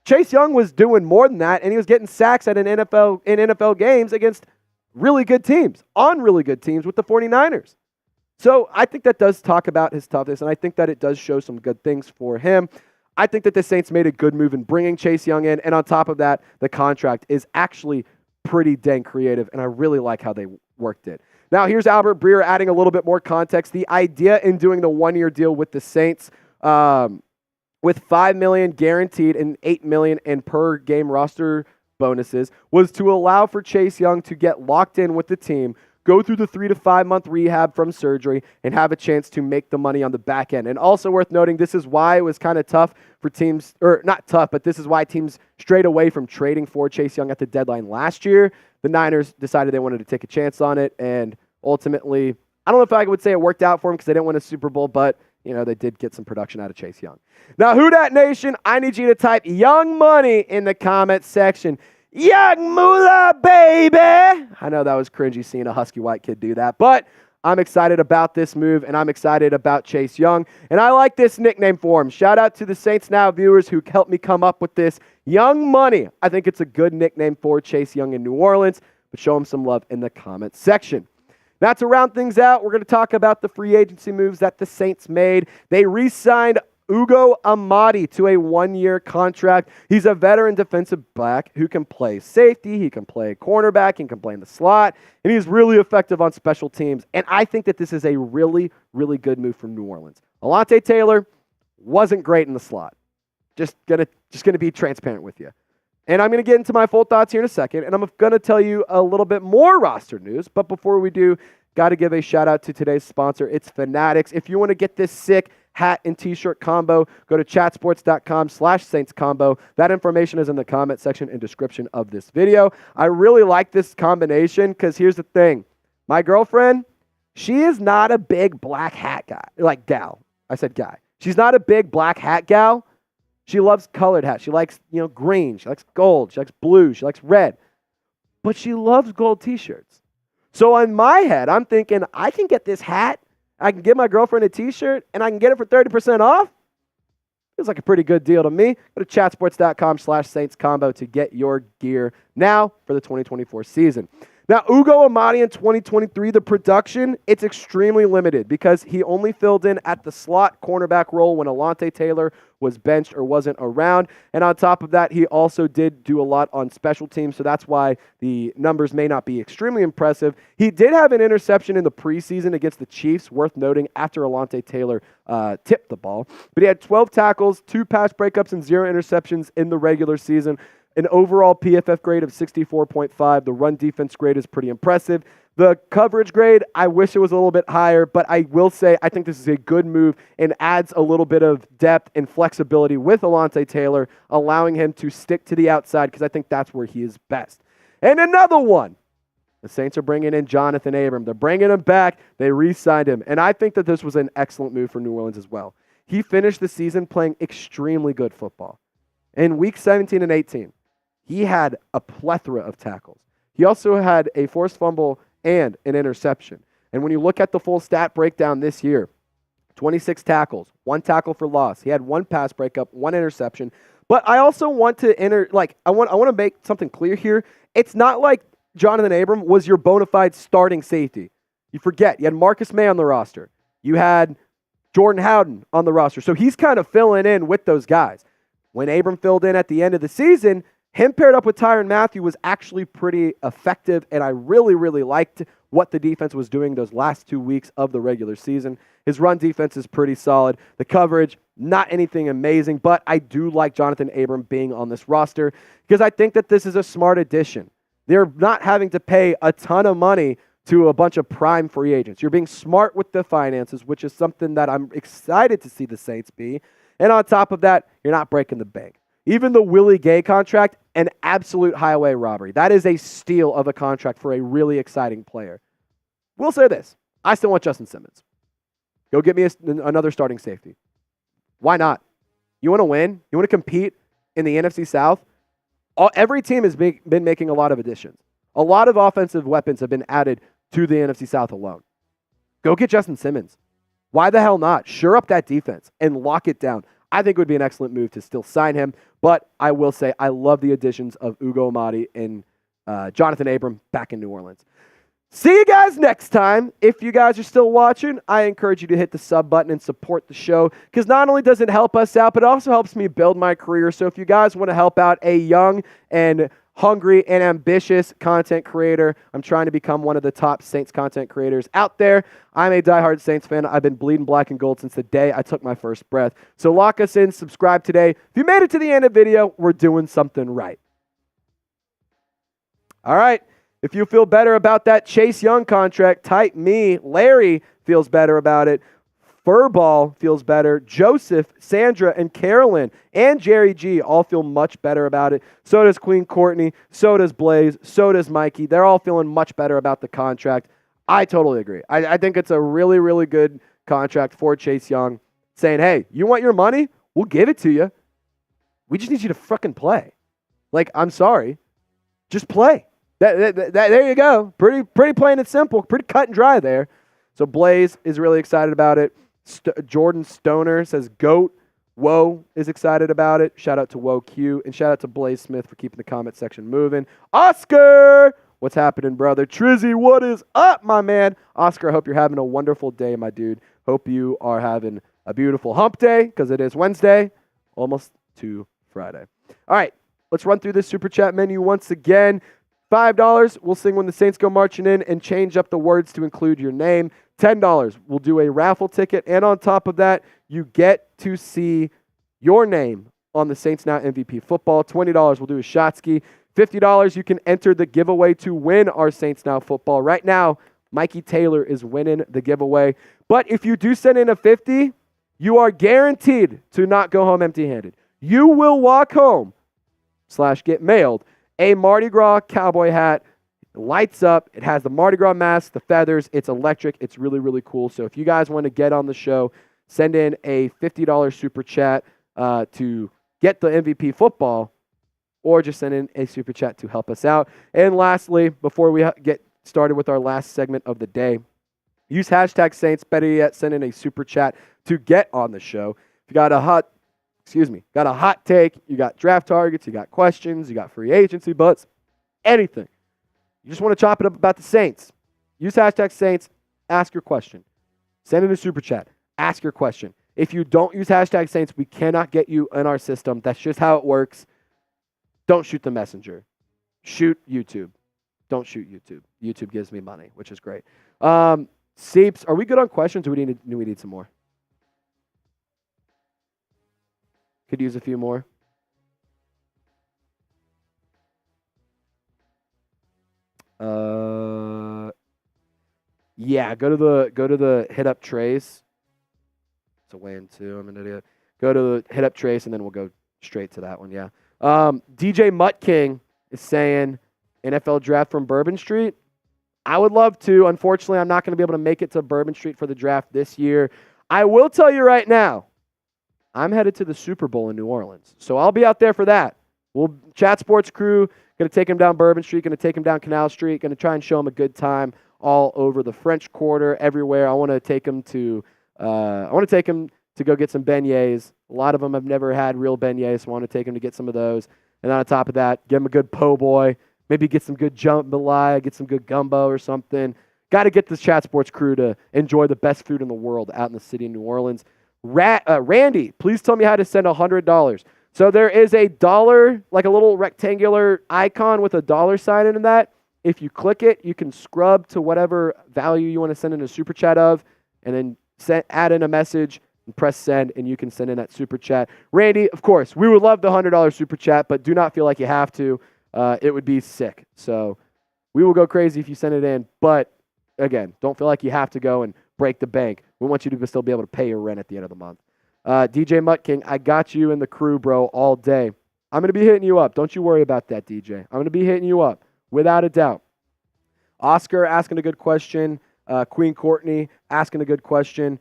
Chase Young was doing more than that, and he was getting sacks in NFL games against really good teams, on really good teams with the 49ers. So I think that does talk about his toughness, and I think that it does show some good things for him. I think that the Saints made a good move in bringing Chase Young in, and on top of that, the contract is actually pretty dang creative, and I really like how they worked it. Now, here's Albert Breer adding a little bit more context. The idea in doing the one-year deal with the Saints, with $5 million guaranteed and $8 million in per game roster bonuses, was to allow for Chase Young to get locked in with the team, go through the 3 to 5 month rehab from surgery, and have a chance to make the money on the back end. And also worth noting, this is why it was kind of tough for teams, or not tough, but this is why teams strayed away from trading for Chase Young at the deadline last year. The Niners decided they wanted to take a chance on it, and ultimately, I don't know if I would say it worked out for them because they didn't win a Super Bowl, but they did get some production out of Chase Young. Now, Who Dat Nation, I need you to type Young Money in the comment section. Young Moolah, baby! I know that was cringy seeing a husky white kid do that, but I'm excited about this move, and I'm excited about Chase Young, and I like this nickname for him. Shout out to the Saints Now viewers who helped me come up with this. Young Money. I think it's a good nickname for Chase Young in New Orleans, but show him some love in the comment section. Now, to round things out, we're going to talk about the free agency moves that the Saints made. They re-signed Ugo Amadi to a 1-year contract. He's a veteran defensive back who can play safety, he can play cornerback, he can play in the slot, and he's really effective on special teams. And I think that this is a really, really good move from New Orleans. Alontae Taylor wasn't great in the slot. Just gonna be transparent with you. And I'm going to get into my full thoughts here in a second, and I'm going to tell you a little bit more roster news. But before we do, got to give a shout out to today's sponsor. It's Fanatics. If you want to get this sick hat and t-shirt combo, go to chatsports.com/Saints combo. That information is in the comment section and description of this video. I really like this combination because here's the thing. My girlfriend, she is not a big black hat guy, like gal. I said guy. She's not a big black hat gal. She loves colored hats. She likes, green. She likes gold. She likes blue. She likes red. But she loves gold t-shirts. So in my head, I'm thinking, I can get this hat, I can get my girlfriend a t-shirt, and I can get it for 30% off. Feels like a pretty good deal to me. Go to chatsports.com/Saints combo to get your gear now for the 2024 season. Now, Ugo Amadi in 2023, the production, it's extremely limited because he only filled in at the slot cornerback role when Alontae Taylor was benched or wasn't around. And on top of that, he also did do a lot on special teams, so that's why the numbers may not be extremely impressive. He did have an interception in the preseason against the Chiefs, worth noting, after Alontae Taylor tipped the ball. But he had 12 tackles, 2 pass breakups, and 0 interceptions in the regular season. An overall PFF grade of 64.5. The run defense grade is pretty impressive. The coverage grade, I wish it was a little bit higher, but I will say I think this is a good move and adds a little bit of depth and flexibility with Alontae Taylor, allowing him to stick to the outside because I think that's where he is best. And another one. The Saints are bringing in Jonathan Abram. They're bringing him back. They re-signed him. And I think that this was an excellent move for New Orleans as well. He finished the season playing extremely good football. In week 17 and 18, he had a plethora of tackles. He also had a forced fumble and an interception. And when you look at the full stat breakdown this year, 26 tackles, 1 tackle for loss. He had 1 pass breakup, 1 interception. But I also want to I want to make something clear here. It's not like Jonathan Abram was your bona fide starting safety. You forget, you had Marcus May on the roster. You had Jordan Howden on the roster. So he's kind of filling in with those guys. When Abram filled in at the end of the season, him paired up with Tyrann Mathieu was actually pretty effective, and I really, really liked what the defense was doing those last 2 weeks of the regular season. His run defense is pretty solid. The coverage, not anything amazing, but I do like Jonathan Abram being on this roster because I think that this is a smart addition. They're not having to pay a ton of money to a bunch of prime free agents. You're being smart with the finances, which is something that I'm excited to see the Saints be. And on top of that, you're not breaking the bank. Even the Willie Gay contract, an absolute highway robbery. That is a steal of a contract for a really exciting player. We'll say this. I still want Justin Simmons. Go get me another starting safety. Why not? You want to win? You want to compete in the NFC South? Every team has been making a lot of additions. A lot of offensive weapons have been added to the NFC South alone. Go get Justin Simmons. Why the hell not? Shore up that defense and lock it down. I think it would be an excellent move to still sign him, but I will say I love the additions of Ugo Amadi and Jonathan Abram back in New Orleans. See you guys next time. If you guys are still watching, I encourage you to hit the sub button and support the show because not only does it help us out, but it also helps me build my career. So if you guys want to help out a young and hungry and ambitious content creator. I'm trying to become one of the top Saints content creators out there. I'm a diehard Saints fan. I've been bleeding black and gold since the day I took my first breath. So lock us in, subscribe today. If you made it to the end of the video, we're doing something right. All right. If you feel better about that Chase Young contract, type me. Larry feels better about it. Furball feels better. Joseph, Sandra, and Carolyn, and Jerry G all feel much better about it. So does Queen Courtney. So does Blaze. So does Mikey. They're all feeling much better about the contract. I totally agree. I think it's a really, really good contract for Chase Young, saying, hey, you want your money? We'll give it to you. We just need you to fucking play. Like, I'm sorry. Just play. There you go. Pretty plain and simple. Pretty cut and dry there. So Blaze is really excited about it. Jordan Stoner says GOAT. Woe is excited about it. Shout out to Woe Q. And shout out to Blaze Smith for keeping the comment section moving. Oscar! What's happening, brother? Trizzy, what is up, my man? Oscar, I hope you're having a wonderful day, my dude. Hope you are having a beautiful hump day, because it is Wednesday, almost to Friday. All right, let's run through this Super Chat menu once again. $5, we'll sing When the Saints Go Marching In and change up the words to include your name. $10, we'll do a raffle ticket. And on top of that, you get to see your name on the Saints Now MVP football. $20, we'll do a shot ski. $50, you can enter the giveaway to win our Saints Now football. Right now, Mikey Taylor is winning the giveaway. But if you do send in a 50, you are guaranteed to not go home empty-handed. You will walk home / get mailed a Mardi Gras cowboy hat. It lights up. It has the Mardi Gras mask, the feathers. It's electric. It's really, really cool. So if you guys want to get on the show, send in a $50 super chat to get the MVP football, or just send in a super chat to help us out. And lastly, before we get started with our last segment of the day, use hashtag Saints. Better yet, send in a super chat to get on the show. If you got a hot take, you got draft targets, you got questions, you got free agency butts, anything. You just want to chop it up about the Saints. Use hashtag Saints, ask your question. Send in a super chat, ask your question. If you don't use hashtag Saints, we cannot get you in our system. That's just how it works. Don't shoot the messenger. Shoot YouTube. Don't shoot YouTube. YouTube gives me money, which is great. Seeps, are we good on questions, or do we need some more? Could use a few more. Yeah, go to the hit up trace. It's a win too. I'm an idiot. Go to the hit up trace, and then we'll go straight to that one. Yeah. DJ Mutt King is saying NFL draft from Bourbon Street. I would love to. Unfortunately, I'm not going to be able to make it to Bourbon Street for the draft this year. I will tell you right now, I'm headed to the Super Bowl in New Orleans, so I'll be out there for that. We'll Chat Sports crew, going to take him down Bourbon Street, going to take him down Canal Street, going to try and show him a good time all over the French Quarter, everywhere. I want to take him to go get some beignets. A lot of them have never had real beignets, so I want to take him to get some of those. And on top of that, get him a good po' boy, maybe get some good jambalaya, get some good gumbo or something. Got to get this Chat Sports crew to enjoy the best food in the world out in the city of New Orleans. Randy, please tell me how to send $100. So there is a dollar, like a little rectangular icon with a dollar sign in that. If you click it, you can scrub to whatever value you want to send in a super chat of, and then add in a message and press send, and you can send in that super chat. Randy, of course, we would love the $100 super chat, but do not feel like you have to. It would be sick. So we will go crazy if you send it in, but again, don't feel like you have to go and break the bank. We want you to still be able to pay your rent at the end of the month. DJ Mutt King, I got you in the crew, bro, all day. I'm going to be hitting you up. Don't you worry about that, DJ. I'm going to be hitting you up, without a doubt. Oscar asking a good question. Queen Courtney asking a good question.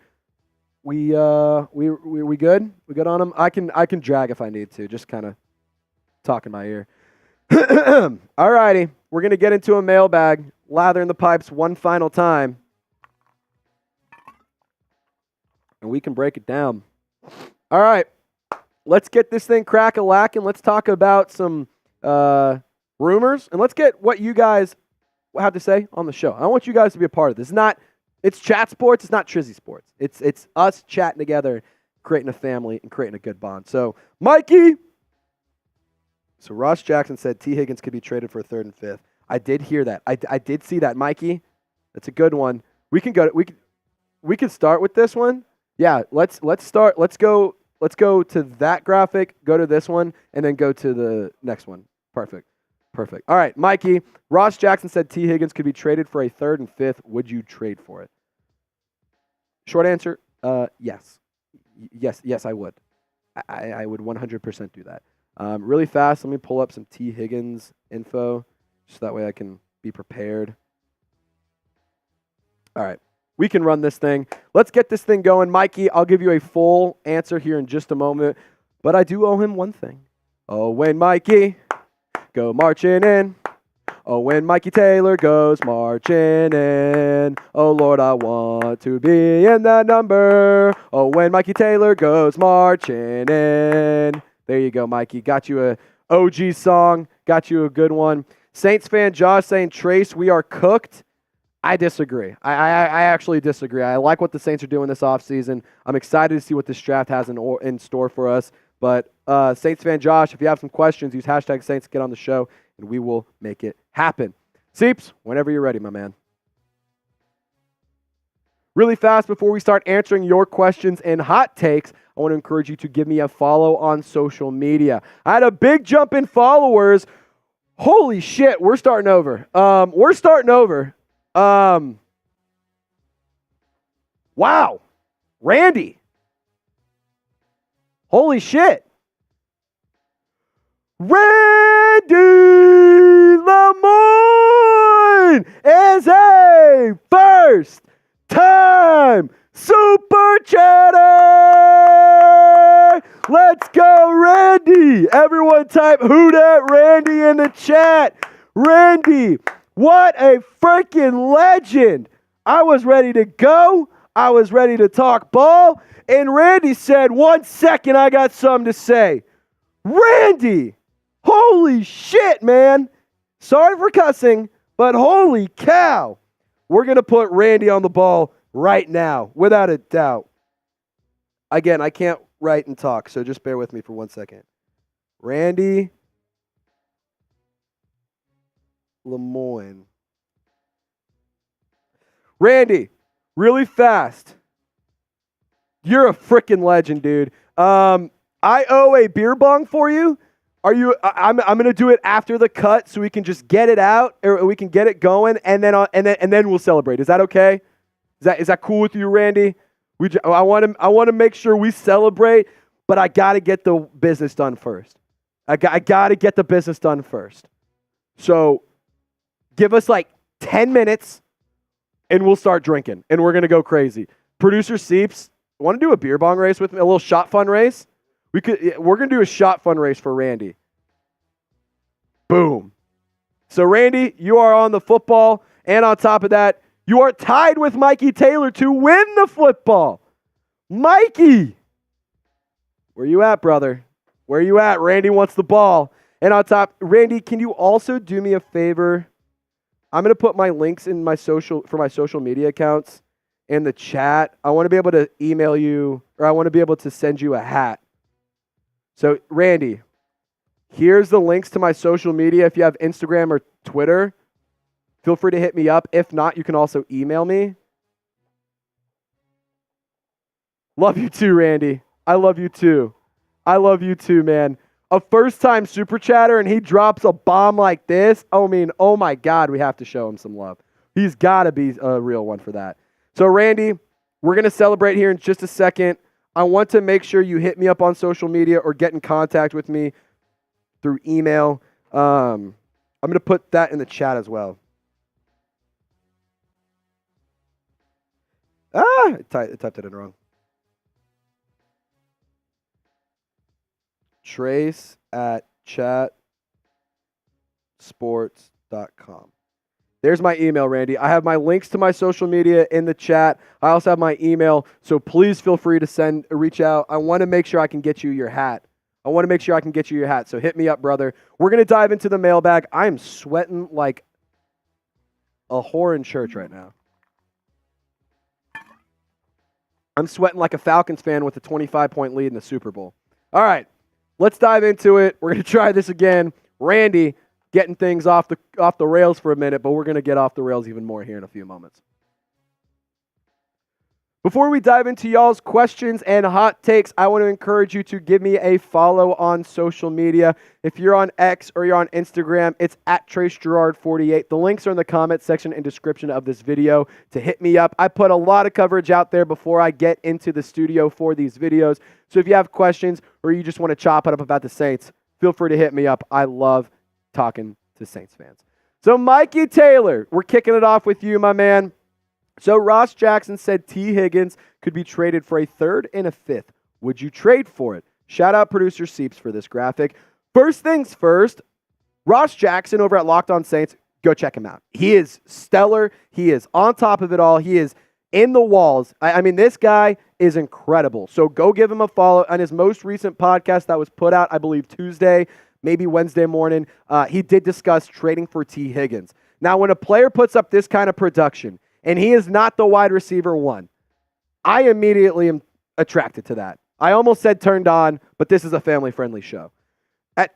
We good? We good on them? I can drag if I need to. Just kind of talk in my ear. All righty. We're going to get into a mailbag. Lather in the pipes one final time. And we can break it down. All right. Let's get this thing crack-a-lackin'. Let's talk about some rumors. And let's get what you guys have to say on the show. I want you guys to be a part of this. It's Chat Sports. It's not Trizzy Sports. It's us chatting together, creating a family, and creating a good bond. So, Mikey, So Ross Jackson said T. Higgins could be traded for a 3rd and 5th. I did hear that. I did see that, Mikey. That's a good one. We can start with this one. Yeah, let's start. Let's go to that graphic, go to this one, and then go to the next one. Perfect. All right, Mikey. Ross Jackson said T. Higgins could be traded for a 3rd and 5th. Would you trade for it? Short answer, yes. Yes, I would. I would 100% do that. Really fast, let me pull up some T. Higgins info, so that way I can be prepared. All right, we can run this thing. Let's get this thing going. Mikey, I'll give you a full answer here in just a moment, but I do owe him one thing. Oh, when Mikey go marching in. Oh, when Mikey Taylor goes marching in. Oh, Lord, I want to be in that number. Oh, when Mikey Taylor goes marching in. There you go, Mikey. Got you a OG song. Got you a good one. Saints fan Josh saying, Trace, we are cooked. I disagree. I actually disagree. I like what the Saints are doing this offseason. I'm excited to see what this draft has in store for us. But Saints fan Josh, if you have some questions, use hashtag Saints, get on the show, and we will make it happen. Seeps, whenever you're ready, my man. Really fast, before we start answering your questions and hot takes, I want to encourage you to give me a follow on social media. I had a big jump in followers. Holy shit, we're starting over. Wow. Randy. Holy shit. Randy Lemoyne is a first-time Super Chatter. Let's go, Randy. Everyone type "Who dat Randy" in the chat. Randy, what a freaking legend. I was ready to go. I was ready to talk ball. And Randy said, 1 second, I got something to say. Randy, holy shit, man. Sorry for cussing, but holy cow. We're going to put Randy on the ball right now, without a doubt. Again, I can't write and talk, so just bear with me for 1 second. Randy Lemoyne. Randy, really fast. You're a freaking legend, dude. I owe a beer bong for you. Are you? I'm gonna do it after the cut, so we can just get it out, or we can get it going, and then we'll celebrate. Is that okay? Is that cool with you, Randy? I want to make sure we celebrate, but I gotta get the business done first. I gotta get the business done first. So, give us like 10 minutes, and we'll start drinking, and we're gonna go crazy. Producer Seeps, want to do a beer bong race with me? A little shot fun race? We're gonna do a shot fun race for Randy. Boom. So Randy, you are on the football, and on top of that, you are tied with Mikey Taylor to win the football. Mikey, where you at, brother? Where you at? Randy wants the ball. And on top, Randy, can you also do me a favor? I'm gonna put my links in my social media accounts in the chat. I want to be able to email you, or I want to be able to send you a hat. So, Randy, here's the links to my social media. If you have Instagram or Twitter, feel free to hit me up. If not, you can also email me. Love you too, Randy. I love you too. I love you too, man. A first-time super chatter, and he drops a bomb like this. I mean, oh my God, we have to show him some love. He's got to be a real one for that. So, Randy, we're going to celebrate here in just a second. I want to make sure you hit me up on social media or get in contact with me through email. I'm going to put that in the chat as well. I typed it in wrong. Trace@chatsports.com. There's my email, Randy. I have my links to my social media in the chat. I also have my email, so please feel free to reach out. I want to make sure I can get you your hat. So hit me up, brother. We're going to dive into the mailbag. I am sweating like a whore in church right now. I'm sweating like a Falcons fan with a 25-point lead in the Super Bowl. All right, let's dive into it. We're going to try this again. Randy getting things off the rails for a minute, but we're going to get off the rails even more here in a few moments. Before we dive into y'all's questions and hot takes, I want to encourage you to give me a follow on social media. If you're on X or you're on Instagram, it's at TraceGirouard48. The links are in the comment section and description of this video to hit me up. I put a lot of coverage out there before I get into the studio for these videos. So if you have questions or you just want to chop it up about the Saints, feel free to hit me up. I love talking to Saints fans. So Mikey Taylor, we're kicking it off with you, my man. So Ross Jackson said T. Higgins could be traded for a third and a fifth. Would you trade for it? Shout out producer Seeps for this graphic. First things first, Ross Jackson over at Locked On Saints, go check him out. He is stellar. He is on top of it all. He is in the walls. I mean, this guy is incredible. So go give him a follow. On his most recent podcast that was put out, I believe Tuesday, maybe Wednesday morning, he did discuss trading for T. Higgins. Now, when a player puts up this kind of production, and he is not the wide receiver one, I immediately am attracted to that. I almost said turned on, but this is a family-friendly show. In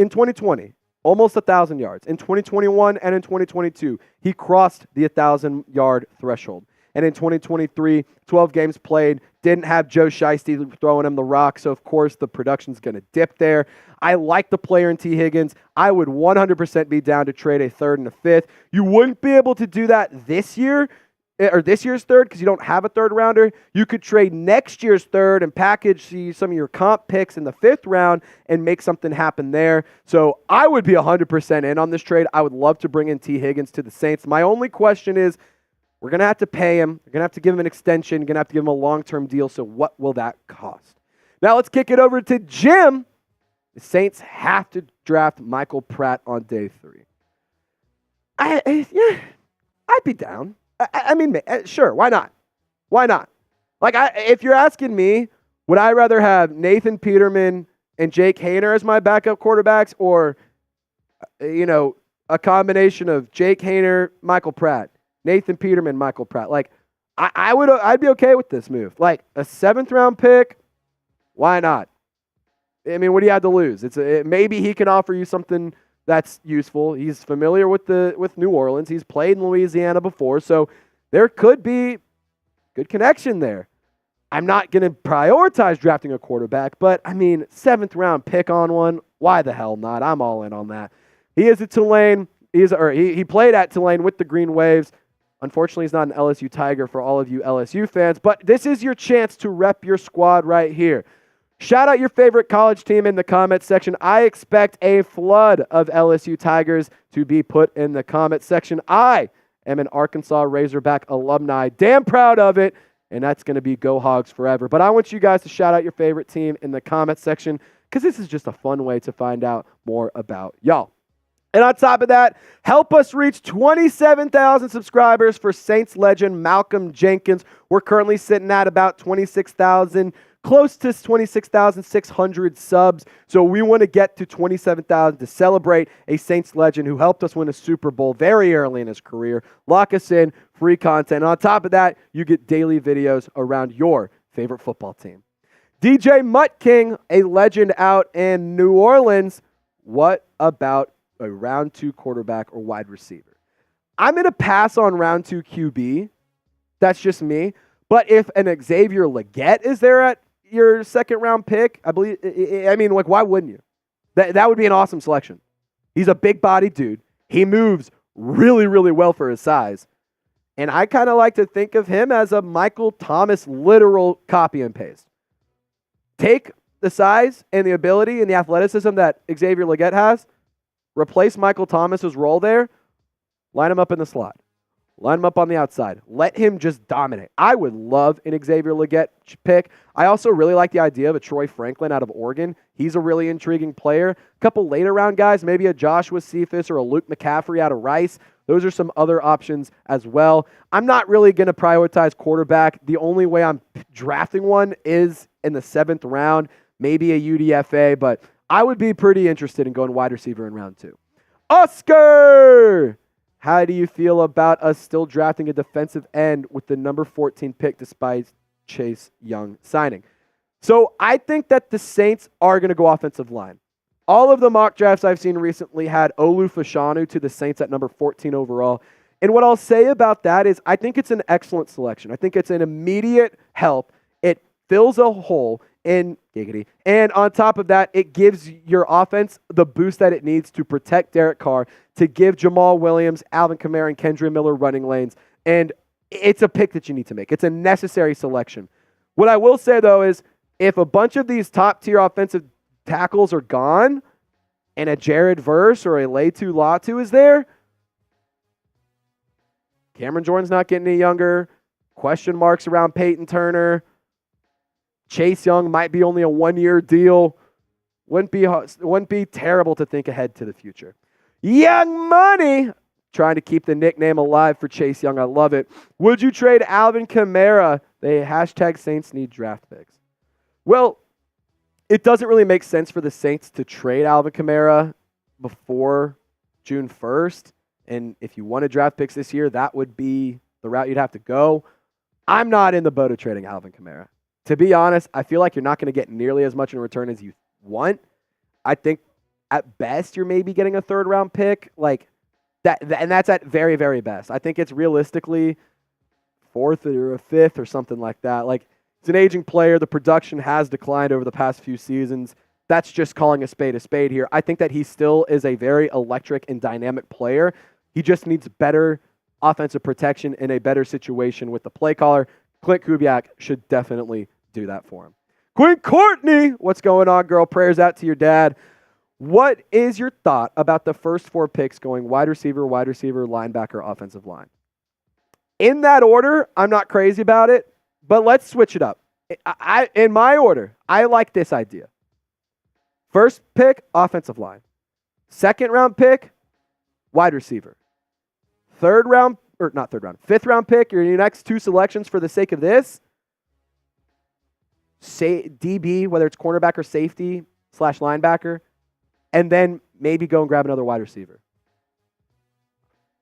2020, almost 1,000 yards. In 2021 and in 2022, he crossed the 1,000-yard threshold. And in 2023, 12 games played, didn't have Joe Shiesty throwing him the rock, so of course the production's going to dip there. I like the player in T. Higgins. I would 100% be down to trade a third and a fifth. You wouldn't be able to do that this year, or this year's third, because you don't have a third rounder. You could trade next year's third and package some of your comp picks in the fifth round and make something happen there. So I would be 100% in on this trade. I would love to bring in T. Higgins to the Saints. My only question is, we're going to have to pay him. We're going to have to give him an extension. We're going to have to give him a long-term deal. So what will that cost? Now let's kick it over to Jim. The Saints have to draft Michael Pratt on day 3. I'd be down. I mean, sure, why not? Why not? Like, if you're asking me, would I rather have Nathan Peterman and Jake Haener as my backup quarterbacks, or, a combination of Jake Haener, Michael Pratt, Nathan Peterman, Michael Pratt? Like, I'd be okay with this move. Like, a 7th-round pick, why not? I mean, what do you have to lose? Maybe he can offer you something that's useful. He's familiar with New Orleans. He's played in Louisiana before, so there could be good connection there. I'm not going to prioritize drafting a quarterback, but I mean, 7th-round pick on one, why the hell not? I'm all in on that. He is at Tulane. He played at Tulane with the Green Waves. Unfortunately, he's not an LSU Tiger for all of you LSU fans, but this is your chance to rep your squad right here. Shout out your favorite college team in the comment section. I expect a flood of LSU Tigers to be put in the comment section. I am an Arkansas Razorback alumni. Damn proud of it, and that's going to be Go Hogs forever. But I want you guys to shout out your favorite team in the comment section because this is just a fun way to find out more about y'all. And on top of that, help us reach 27,000 subscribers for Saints legend Malcolm Jenkins. We're currently sitting at about 26,000, close to 26,600 subs. So we want to get to 27,000 to celebrate a Saints legend who helped us win a Super Bowl very early in his career. Lock us in, free content. And on top of that, you get daily videos around your favorite football team. DJ Mutt King, a legend out in New Orleans. What about a round 2 quarterback or wide receiver? I'm going to pass on round 2 QB. That's just me. But if an Xavier Legette is there at your 2nd-round pick, why wouldn't you? That would be an awesome selection. He's a big-bodied dude. He moves really, really well for his size. And I kind of like to think of him as a Michael Thomas literal copy and paste. Take the size and the ability and the athleticism that Xavier Legette has, replace Michael Thomas's role there, line him up in the slot. Line him up on the outside. Let him just dominate. I would love an Xavier Legette pick. I also really like the idea of a Troy Franklin out of Oregon. He's a really intriguing player. A couple later round guys, maybe a Joshua Cephas or a Luke McCaffrey out of Rice. Those are some other options as well. I'm not really going to prioritize quarterback. The only way I'm drafting one is in the 7th round, maybe a UDFA, but I would be pretty interested in going wide receiver in round 2. Oscar! How do you feel about us still drafting a defensive end with the number 14 pick despite Chase Young signing? So I think that the Saints are going to go offensive line. All of the mock drafts I've seen recently had Olu Fashanu to the Saints at number 14 overall. And what I'll say about that is I think it's an excellent selection. I think it's an immediate help. It fills a hole in giggity. And on top of that, it gives your offense the boost that it needs to protect Derek Carr, to give Jamal Williams, Alvin Kamara, and Kendre Miller running lanes. And it's a pick that you need to make. It's a necessary selection. What I will say, though, is if a bunch of these top-tier offensive tackles are gone and a Jared Verse or a Latu Latu is there, Cameron Jordan's not getting any younger. Question marks around Peyton Turner. Chase Young might be only a one-year deal. Wouldn't be terrible to think ahead to the future. Young Money, trying to keep the nickname alive for Chase Young. I love it. Would you trade Alvin Kamara? They hashtag Saints need draft picks. Well, it doesn't really make sense for the Saints to trade Alvin Kamara before June 1st. And if you want to draft picks this year, that would be the route you'd have to go. I'm not in the boat of trading Alvin Kamara. To be honest, I feel like you're not going to get nearly as much in return as you want. I think at best you're maybe getting a third-round pick, like that, and that's at very, very best. I think it's realistically fourth or a fifth or something like that. Like, it's an aging player. The production has declined over the past few seasons. That's just calling a spade here. I think that he still is a very electric and dynamic player. He just needs better offensive protection in a better situation with the play caller. Klint Kubiak should definitely do that for him. Quinn Courtney, what's going on, girl? Prayers out to your dad. What is your thought about the first four picks going wide receiver, linebacker, offensive line? In that order, I'm not crazy about it, but let's switch it up. In my order, I like this idea. First pick, offensive line. Second round pick, wide receiver. Fifth round pick, your next two selections for the sake of this, say DB, whether it's cornerback or safety / linebacker, and then maybe go and grab another wide receiver.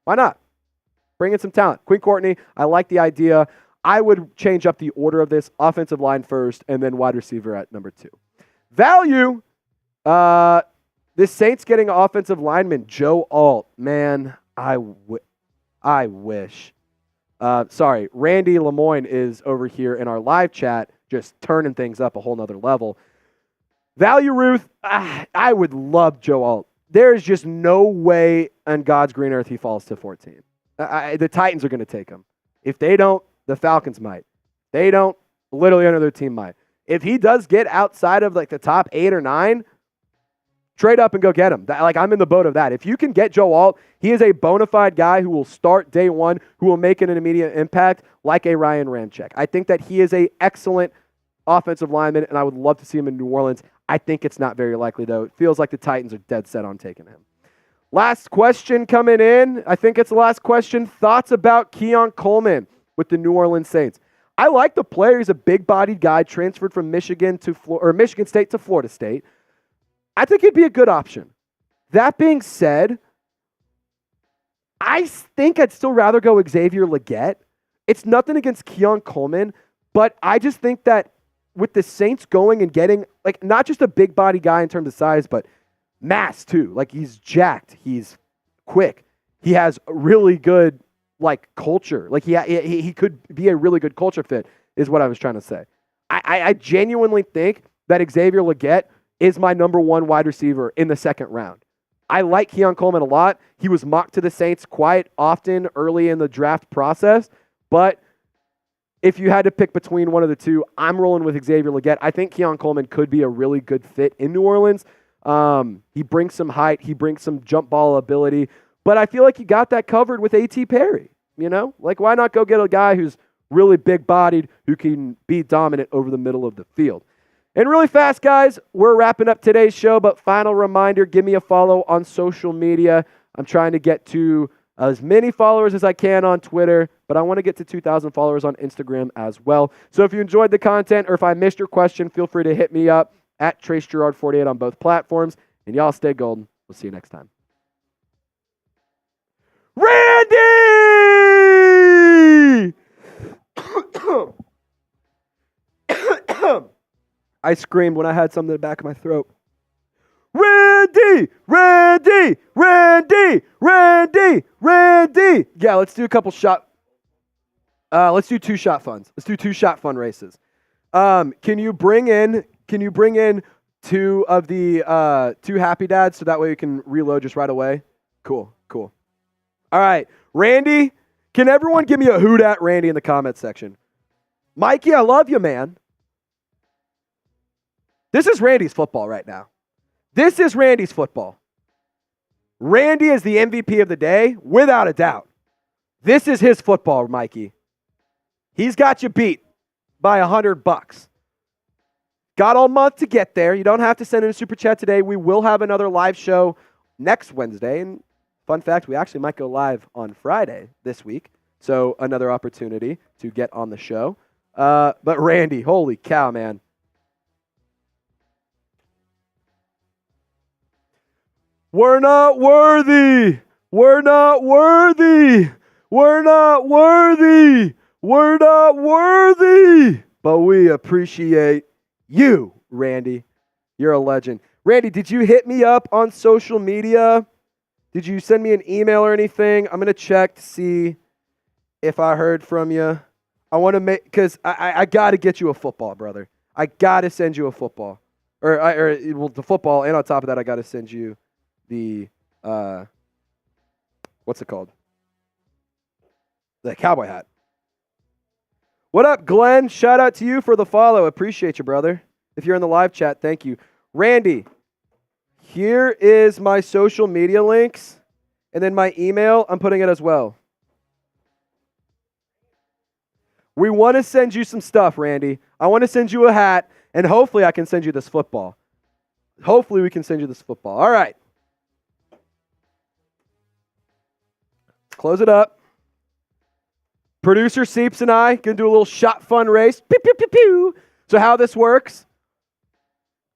Why not? Bring in some talent. Quinn Courtney, I like the idea. I would change up the order of this. Offensive line first, and then wide receiver at number 2. Value, this Saints getting offensive lineman, Joe Alt. Man, I wish. Sorry, Randy Lemoyne is over here in our live chat, just turning things up a whole nother level. Value Ruth, I would love Joe Alt. There is just no way on God's green earth he falls to 14. The Titans are going to take him. If they don't, the Falcons might. They don't, literally another team might. If he does get outside of like the top 8 or 9, trade up and go get him. I'm in the boat of that. If you can get Joe Alt, he is a bona fide guy who will start day one, who will make an immediate impact like a Ryan Ramczyk. I think that he is an excellent offensive lineman, and I would love to see him in New Orleans. I think it's not very likely, though. It feels like the Titans are dead set on taking him. Last question coming in. I think it's the last question. Thoughts about Keon Coleman with the New Orleans Saints? I like the player. He's a big-bodied guy, transferred from Michigan State to Florida State. I think he'd be a good option. That being said, I think I'd still rather go Xavier Legette. It's nothing against Keon Coleman, but I just think that with the Saints going and getting, like, not just a big body guy in terms of size, but mass too. Like, he's jacked. He's quick. He has really good, like, culture. Like, he could be a really good culture fit is what I was trying to say. I genuinely think that Xavier Legette is my number 1 wide receiver in the second round. I like Keon Coleman a lot. He was mocked to the Saints quite often early in the draft process, but if you had to pick between one of the two, I'm rolling with Xavier Legette. I think Keon Coleman could be a really good fit in New Orleans. He brings some height. He brings some jump ball ability. But I feel like you got that covered with A.T. Perry. You know? Like, why not go get a guy who's really big-bodied, who can be dominant over the middle of the field? And really fast, guys, we're wrapping up today's show, but final reminder, give me a follow on social media. I'm trying to get to as many followers as I can on Twitter, but I want to get to 2,000 followers on Instagram as well. So if you enjoyed the content or if I missed your question, feel free to hit me up at TraceGirouard48 on both platforms. And y'all stay golden. We'll see you next time. Randy! I screamed when I had something in the back of my throat. Randy! Randy! Randy! Randy! Randy! Yeah, let's do a couple shot. Let's do 2 shot funds. Let's do 2 shot fund races. Can you bring in 2 of the 2 happy dads so that way we can reload just right away? Cool. All right, Randy. Can everyone give me a hoot at Randy in the comments section? Mikey, I love you, man. This is Randy's football right now. This is Randy's football. Randy is the MVP of the day, without a doubt. This is his football, Mikey. He's got you beat by $100. Got all month to get there. You don't have to send in a super chat today. We will have another live show next Wednesday. And fun fact, we actually might go live on Friday this week. So another opportunity to get on the show. But Randy, holy cow, man. We're not worthy. We're not worthy. We're not worthy. We're not worthy. But we appreciate you, Randy. You're a legend. Randy, did you hit me up on social media? Did you send me an email or anything? I'm going to check to see if I heard from you. I want to make, because I got to get you a football, brother. I got to send you a football. Or the football, and on top of that, I got to send you the, what's it called? The cowboy hat. What up, Glenn? Shout out to you for the follow. Appreciate you, brother. If you're in the live chat, thank you. Randy, here is my social media links, and then my email. I'm putting it as well. We want to send you some stuff, Randy. I want to send you a hat, and hopefully I can send you this football. Hopefully we can send you this football. All right. Close it up. Producer Seeps and I can do a little shot fun race. Pew, pew, pew, pew. So how this works,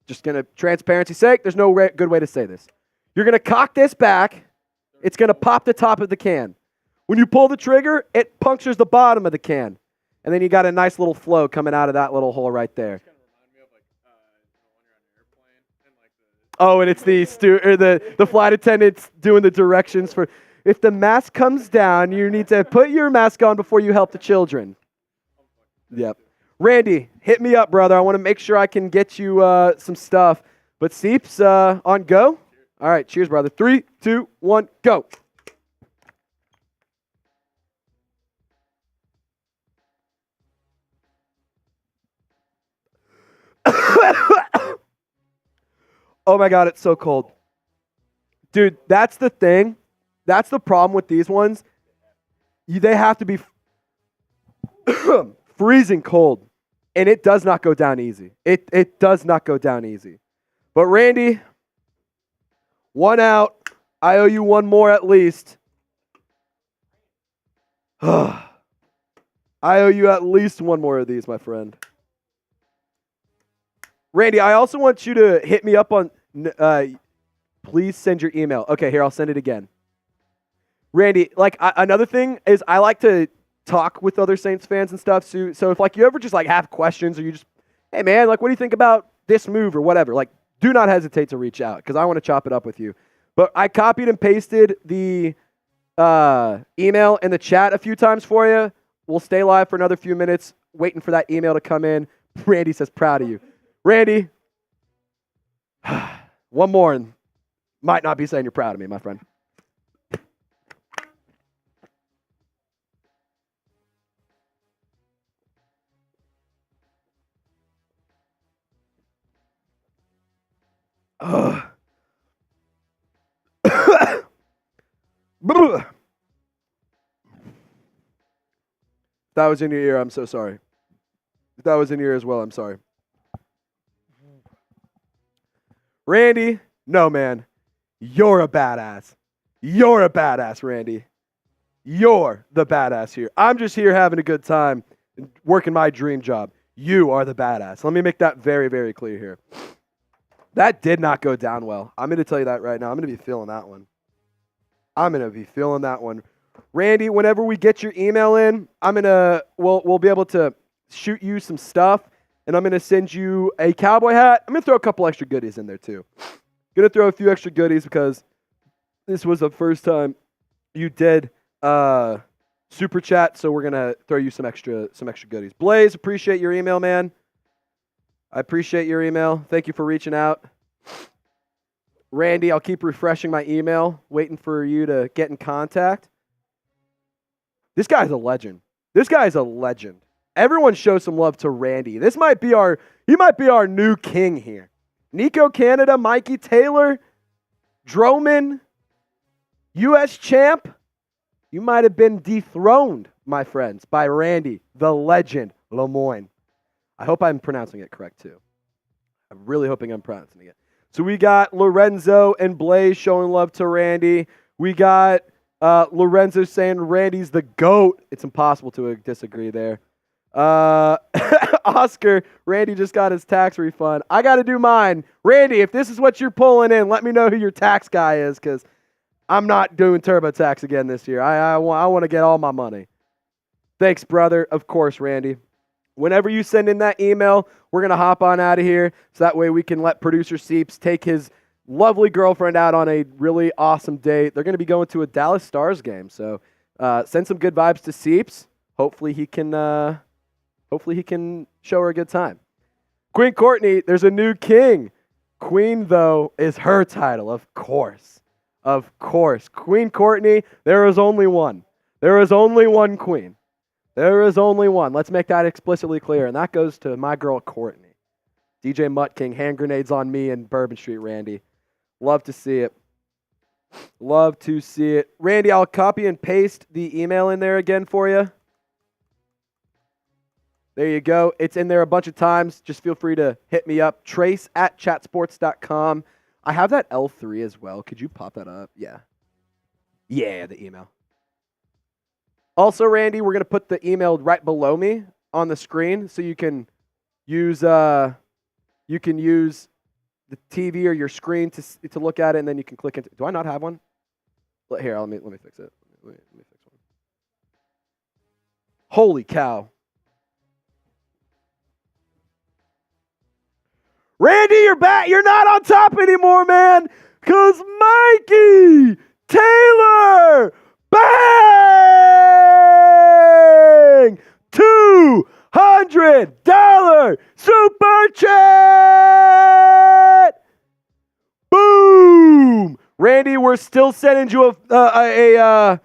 just going to, transparency's sake, there's no good way to say this. You're going to cock this back. It's going to pop the top of the can. When you pull the trigger, it punctures the bottom of the can. And then you got a nice little flow coming out of that little hole right there. Oh, and it's the flight attendants doing the directions for... If the mask comes down, you need to put your mask on before you help the children. Yep. Randy, hit me up, brother. I want to make sure I can get you some stuff. But Seeps, on go? All right, cheers, brother. 3, 2, 1, go. Oh, my God, it's so cold. Dude, that's the thing. That's the problem with these ones. They have to be freezing cold, and it does not go down easy. It does not go down easy. But Randy, 1 out. I owe you 1 more at least. I owe you at least 1 more of these, my friend. Randy, I also want you to hit me up on, please send your email. Okay, here, I'll send it again. Randy, another thing is I like to talk with other Saints fans and stuff. So if you ever just have questions or you just, hey man, what do you think about this move or whatever? Do not hesitate to reach out because I want to chop it up with you. But I copied and pasted the email in the chat a few times for you. We'll stay live for another few minutes waiting for that email to come in. Randy says, proud of you. Randy, 1 more and might not be saying you're proud of me, my friend. If that was in your ear, I'm so sorry. If that was in your ear as well, I'm sorry. Randy, no, man. You're a badass. You're a badass, Randy. You're the badass here. I'm just here having a good time and working my dream job. You are the badass. Let me make that very, very clear here. That did not go down well. I'm going to tell you that right now. I'm going to be feeling that one. Randy, whenever we get your email in, we'll be able to shoot you some stuff. and I'm going to send you a cowboy hat. I'm going to throw a couple extra goodies in there too. Going to throw a few extra goodies because this was the first time you did super chat, so we're going to throw you some extra goodies. Blaze, appreciate your email, man. I appreciate your email. Thank you for reaching out. Randy, I'll keep refreshing my email, waiting for you to get in contact. This guy's a legend. Everyone show some love to Randy. He might be our new king here. Nico Canada, Mikey Taylor, Droman, U.S. champ. You might have been dethroned, my friends, by Randy, the legend, Lemoyne. I hope I'm pronouncing it correct, too. I'm really hoping I'm pronouncing it. So we got Lorenzo and Blaze showing love to Randy. We got Lorenzo saying Randy's the GOAT. It's impossible to disagree there. Oscar, Randy just got his tax refund. I got to do mine. Randy, if this is what you're pulling in, let me know who your tax guy is because I'm not doing TurboTax again this year. I want to get all my money. Thanks, brother. Of course, Randy. Whenever you send in that email, we're going to hop on out of here so that way we can let producer Seeps take his lovely girlfriend out on a really awesome date. They're going to be going to a Dallas Stars game, so send some good vibes to Seeps. Hopefully he can show her a good time. Queen Courtney, there's a new king. Queen, though, is her title, of course. Of course. Queen Courtney, there is only one. There is only one queen. There is only one. Let's make that explicitly clear, and that goes to my girl Courtney. DJ Mutt King, hand grenades on me and Bourbon Street, Randy. Love to see it. Love to see it. Randy, I'll copy and paste the email in there again for you. There you go. It's in there a bunch of times. Just feel free to hit me up. Trace@chatsports.com. I have that L3 as well. Could you pop that up? Yeah. Yeah, the email. Also, Randy, we're going to put the email right below me on the screen so you can use the TV or your screen to look at it, and then you can click into. Do I not have one? Here, let me fix it. Let me fix one. Holy cow. Randy, you're back. You're not on top anymore, man. Because Mikey Taylor, bang! $200 super chat. Boom! Randy, we're still sending you a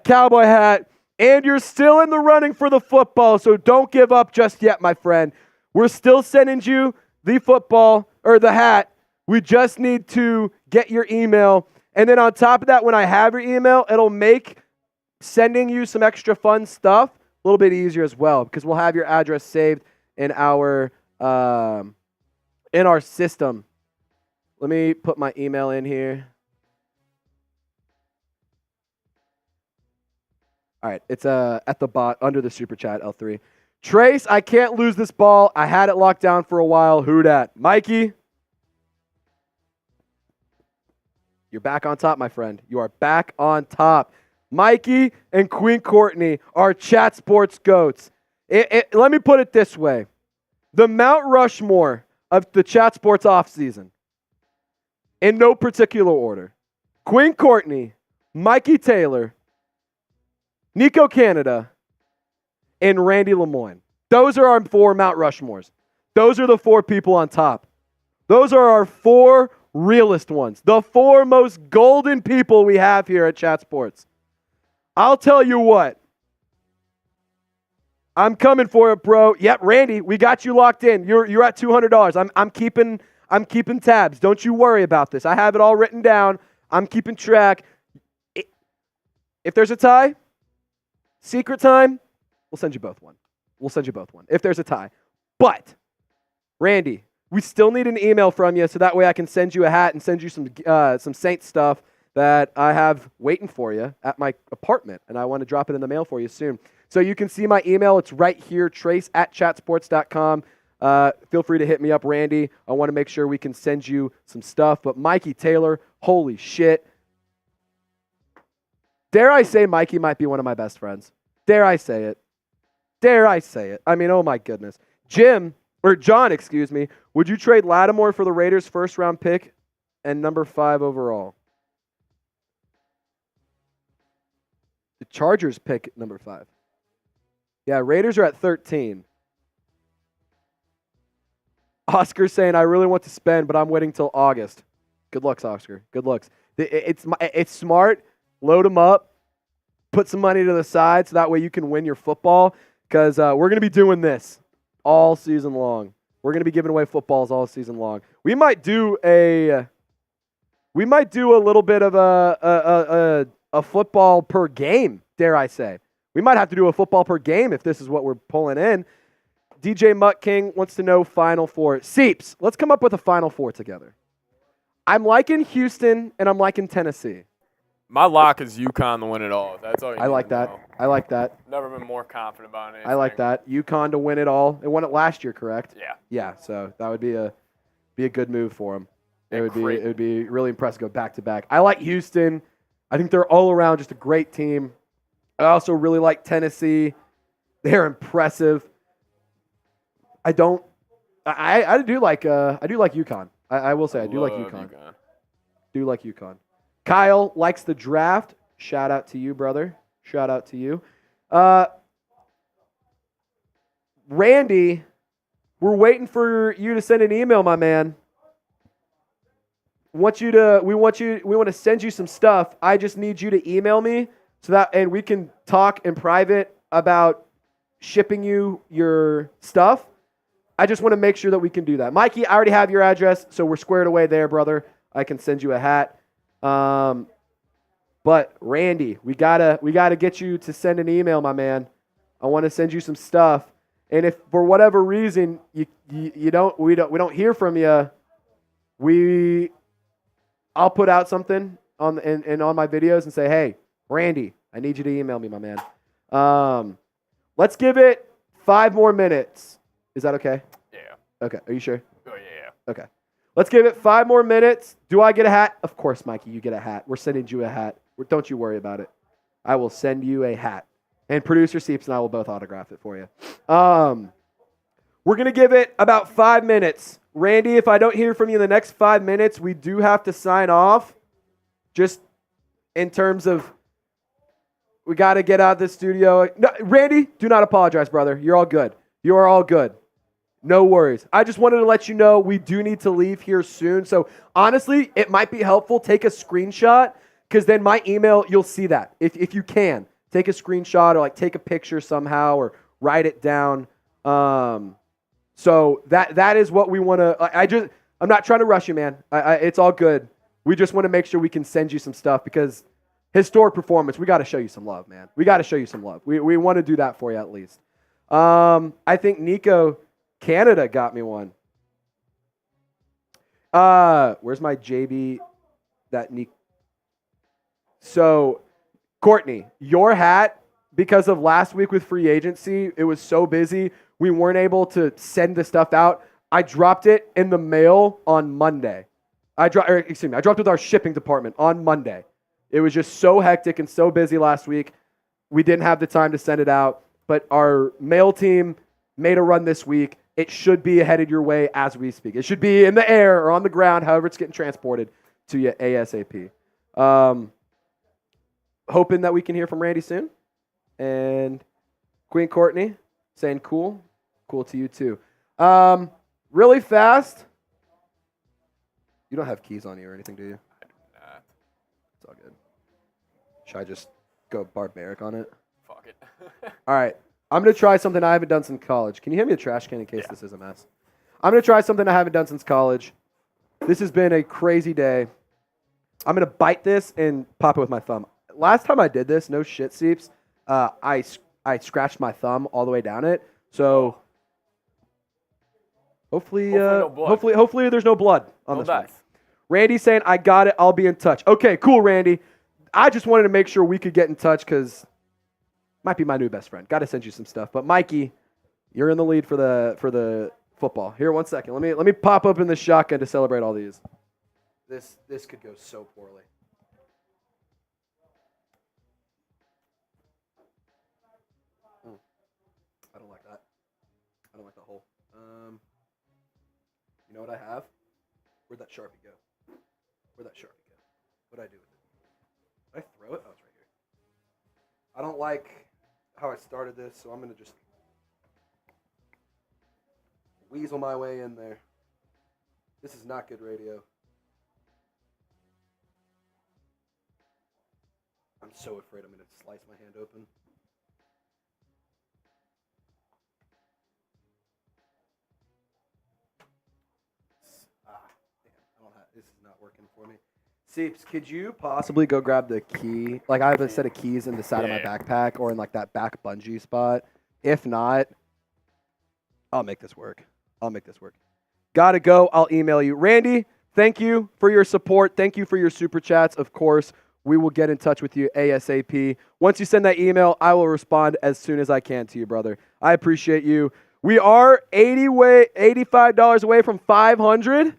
cowboy hat, and you're still in the running for the football, so don't give up just yet, my friend. We're still sending you the football or the hat. We just need to get your email. And then on top of that, when I have your email, it'll make sending you some extra fun stuff a little bit easier as well because we'll have your address saved in our system. Let me put my email in here. All right, it's at the under the super chat L3. Trace, I can't lose this ball. I had it locked down for a while. Who dat? Mikey, you're back on top, my friend. You are back on top. Mikey and Queen Courtney are chat sports goats. Let me put it this way. The Mount Rushmore of the chat sports offseason, in no particular order. Queen Courtney, Mikey Taylor, Nico Canada, and Randy Lemoyne. Those are our 4 Mount Rushmores. Those are the 4 people on top. Those are our 4 realest ones. The 4 most golden people we have here at Chat Sports. I'll tell you what. I'm coming for it, bro. Yep, Randy, we got you locked in. You're at $200. I'm keeping tabs. Don't you worry about this. I have it all written down. I'm keeping track. If there's a tie, secret time, we'll send you both one. If there's a tie. But, Randy, we still need an email from you so that way I can send you a hat and send you some Saints stuff that I have waiting for you at my apartment, and I want to drop it in the mail for you soon. So you can see my email. It's right here, trace@chatsports.com. Feel free to hit me up, Randy. I want to make sure we can send you some stuff. But Mikey Taylor, holy shit. Dare I say Mikey might be one of my best friends? Dare I say it? I mean, oh my goodness. Jim, or John, excuse me, would you trade Lattimore for the Raiders' first-round pick and number 5 overall? The Chargers pick number 5. Yeah, Raiders are at 13. Oscar saying, I really want to spend, but I'm waiting till August. Good looks, Oscar. Good looks. It's smart. Load them up. Put some money to the side so that way you can win your football because we're going to be doing this all season long. We're going to be giving away footballs all season long. We might do a little bit of a football per game, dare I say. We might have to do a football per game if this is what we're pulling in. DJ Mutt King wants to know Final Four. Seeps, let's come up with a Final Four together. I'm liking Houston, and I'm liking Tennessee. My lock is UConn to win it all. That's all you I like need to that. know. I like that. Never been more confident about anything. I like that. UConn to win it all. They won it last year, correct? Yeah. Yeah, so that would be a good move for them. It And would be really impressive to go back to back. I like Houston. I think they're all around just a great team. I also really like Tennessee. They're impressive. I do like UConn. I will say I do like UConn. Do like UConn. Kyle likes the draft. Shout out to you, brother. Shout out to you. Randy, we're waiting for you to send an email, my man. We want to send you some stuff. I just need you to email me and we can talk in private about shipping you your stuff. I just want to make sure that we can do that. Mikey, I already have your address, so we're squared away there, brother. I can send you a hat. But Randy, we gotta get you to send an email, my man. I want to send you some stuff. And if for whatever reason we don't hear from you, I'll put out something on my videos and say, hey, Randy, I need you to email me, my man. Let's give it 5 more minutes. Is that okay? Yeah. Okay. Are you sure? Oh, yeah. Okay. Let's give it 5 more minutes. Do I get a hat? Of course, Mikey, you get a hat. We're sending you a hat. Don't you worry about it. I will send you a hat. And producer Seeps and I will both autograph it for you. We're going to give it about 5 minutes. Randy, if I don't hear from you in the next 5 minutes, we do have to sign off. Just in terms of we got to get out of the studio. No, Randy, do not apologize, brother. You're all good. You are all good. No worries. I just wanted to let you know we do need to leave here soon. So honestly, it might be helpful. Take a screenshot because then my email, you'll see that. If you can, take a screenshot or take a picture somehow or write it down. So that is what we want to. I'm not trying to rush you, man. It's all good. We just want to make sure we can send you some stuff because historic performance. We got to show you some love, man. We got to show you some love. We want to do that for you at least. I think Nico Canada got me one. Where's my JB? So, Courtney, your hat, because of last week with free agency, it was so busy, we weren't able to send the stuff out. I dropped it in the mail on Monday. I dropped it with our shipping department on Monday. It was just so hectic and so busy last week. We didn't have the time to send it out, but our mail team made a run this week. It should be headed your way as we speak. It should be in the air or on the ground, however it's getting transported to you ASAP. Hoping that we can hear from Randy soon. And Queen Courtney saying cool. Cool to you too. Really fast. You don't have keys on you or anything, do you? I do not. It's all good. Should I just go barbaric on it? Fuck it. All right. I'm going to try something I haven't done since college. Can you hand me a trash can in case this is a mess? I'm going to try something I haven't done since college. This has been a crazy day. I'm going to bite this and pop it with my thumb. Last time I did this, no shit, Seeps, I scratched my thumb all the way down it. So hopefully there's no blood on this one. Randy's saying, I got it. I'll be in touch. Okay, cool, Randy. I just wanted to make sure we could get in touch because might be my new best friend. Got to send you some stuff. But Mikey, you're in the lead for the football. Here, 1 second. Let me pop open the shotgun to celebrate all these. This could go so poorly. I don't like that. I don't like the hole. You know what I have? Where'd that Sharpie go? Where'd that Sharpie go? What'd I do with it? Did I throw it? Oh, it's right here. I don't like how I started this, so I'm going to just weasel my way in there. This is not good radio. I'm so afraid I'm going to slice my hand open. This is not working for me. Seeps, could you possibly go grab the key? Like, I have a set of keys in the side of my backpack or in, like, that back bungee spot. If not, I'll make this work. Gotta go. I'll email you. Randy, thank you for your support. Thank you for your super chats. Of course, we will get in touch with you ASAP. Once you send that email, I will respond as soon as I can to you, brother. I appreciate you. We are $85 away from 500.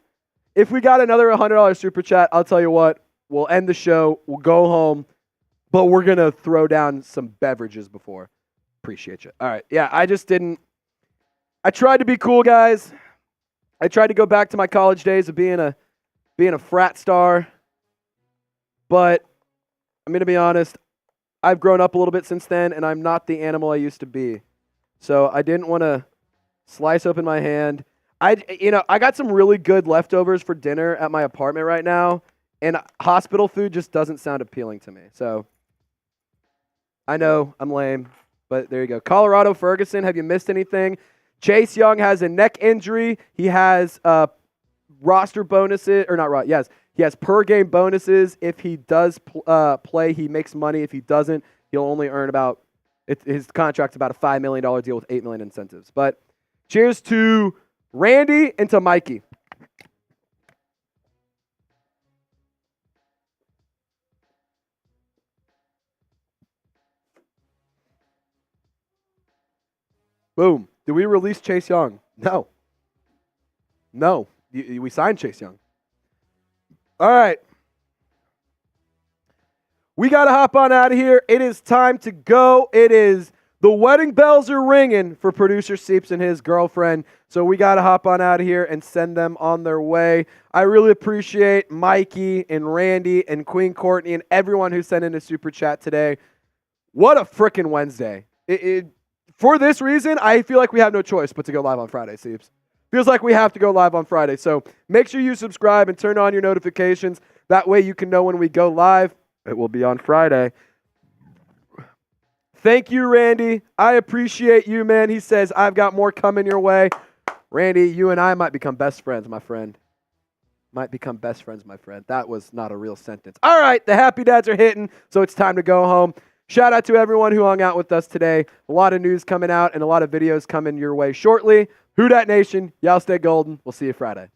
If we got another $100 super chat, I'll tell you what, we'll end the show. We'll go home, but we're going to throw down some beverages before. Appreciate you. All right. Yeah, I tried to be cool, guys. I tried to go back to my college days of being a frat star. But I'm going to be honest, I've grown up a little bit since then, and I'm not the animal I used to be. So I didn't want to slice open my hand. I got some really good leftovers for dinner at my apartment right now, and hospital food just doesn't sound appealing to me. So I know I'm lame, but there you go. Colorado Ferguson, have you missed anything? Chase Young has a neck injury. He has roster bonuses, or not, yes. He has per game bonuses. If he does play, he makes money. If he doesn't, he'll only earn his contract's about a $5 million deal with $8 million incentives. But cheers to Randy and to Mikey. Boom. Did we release Chase Young? No. We signed Chase Young. All right. We got to hop on out of here. It is time to go. The wedding bells are ringing for producer Seeps and his girlfriend. So we got to hop on out of here and send them on their way. I really appreciate Mikey and Randy and Queen Courtney and everyone who sent in a super chat today. What a freaking Wednesday. For this reason, I feel like we have no choice but to go live on Friday, Seeps. Feels like we have to go live on Friday. So make sure you subscribe and turn on your notifications. That way you can know when we go live. It will be on Friday. Thank you, Randy. I appreciate you, man. He says, I've got more coming your way. Randy, you and I might become best friends, my friend. That was not a real sentence. All right, the happy dads are hitting, so it's time to go home. Shout out to everyone who hung out with us today. A lot of news coming out and a lot of videos coming your way shortly. Who Dat Nation, y'all stay golden. We'll see you Friday.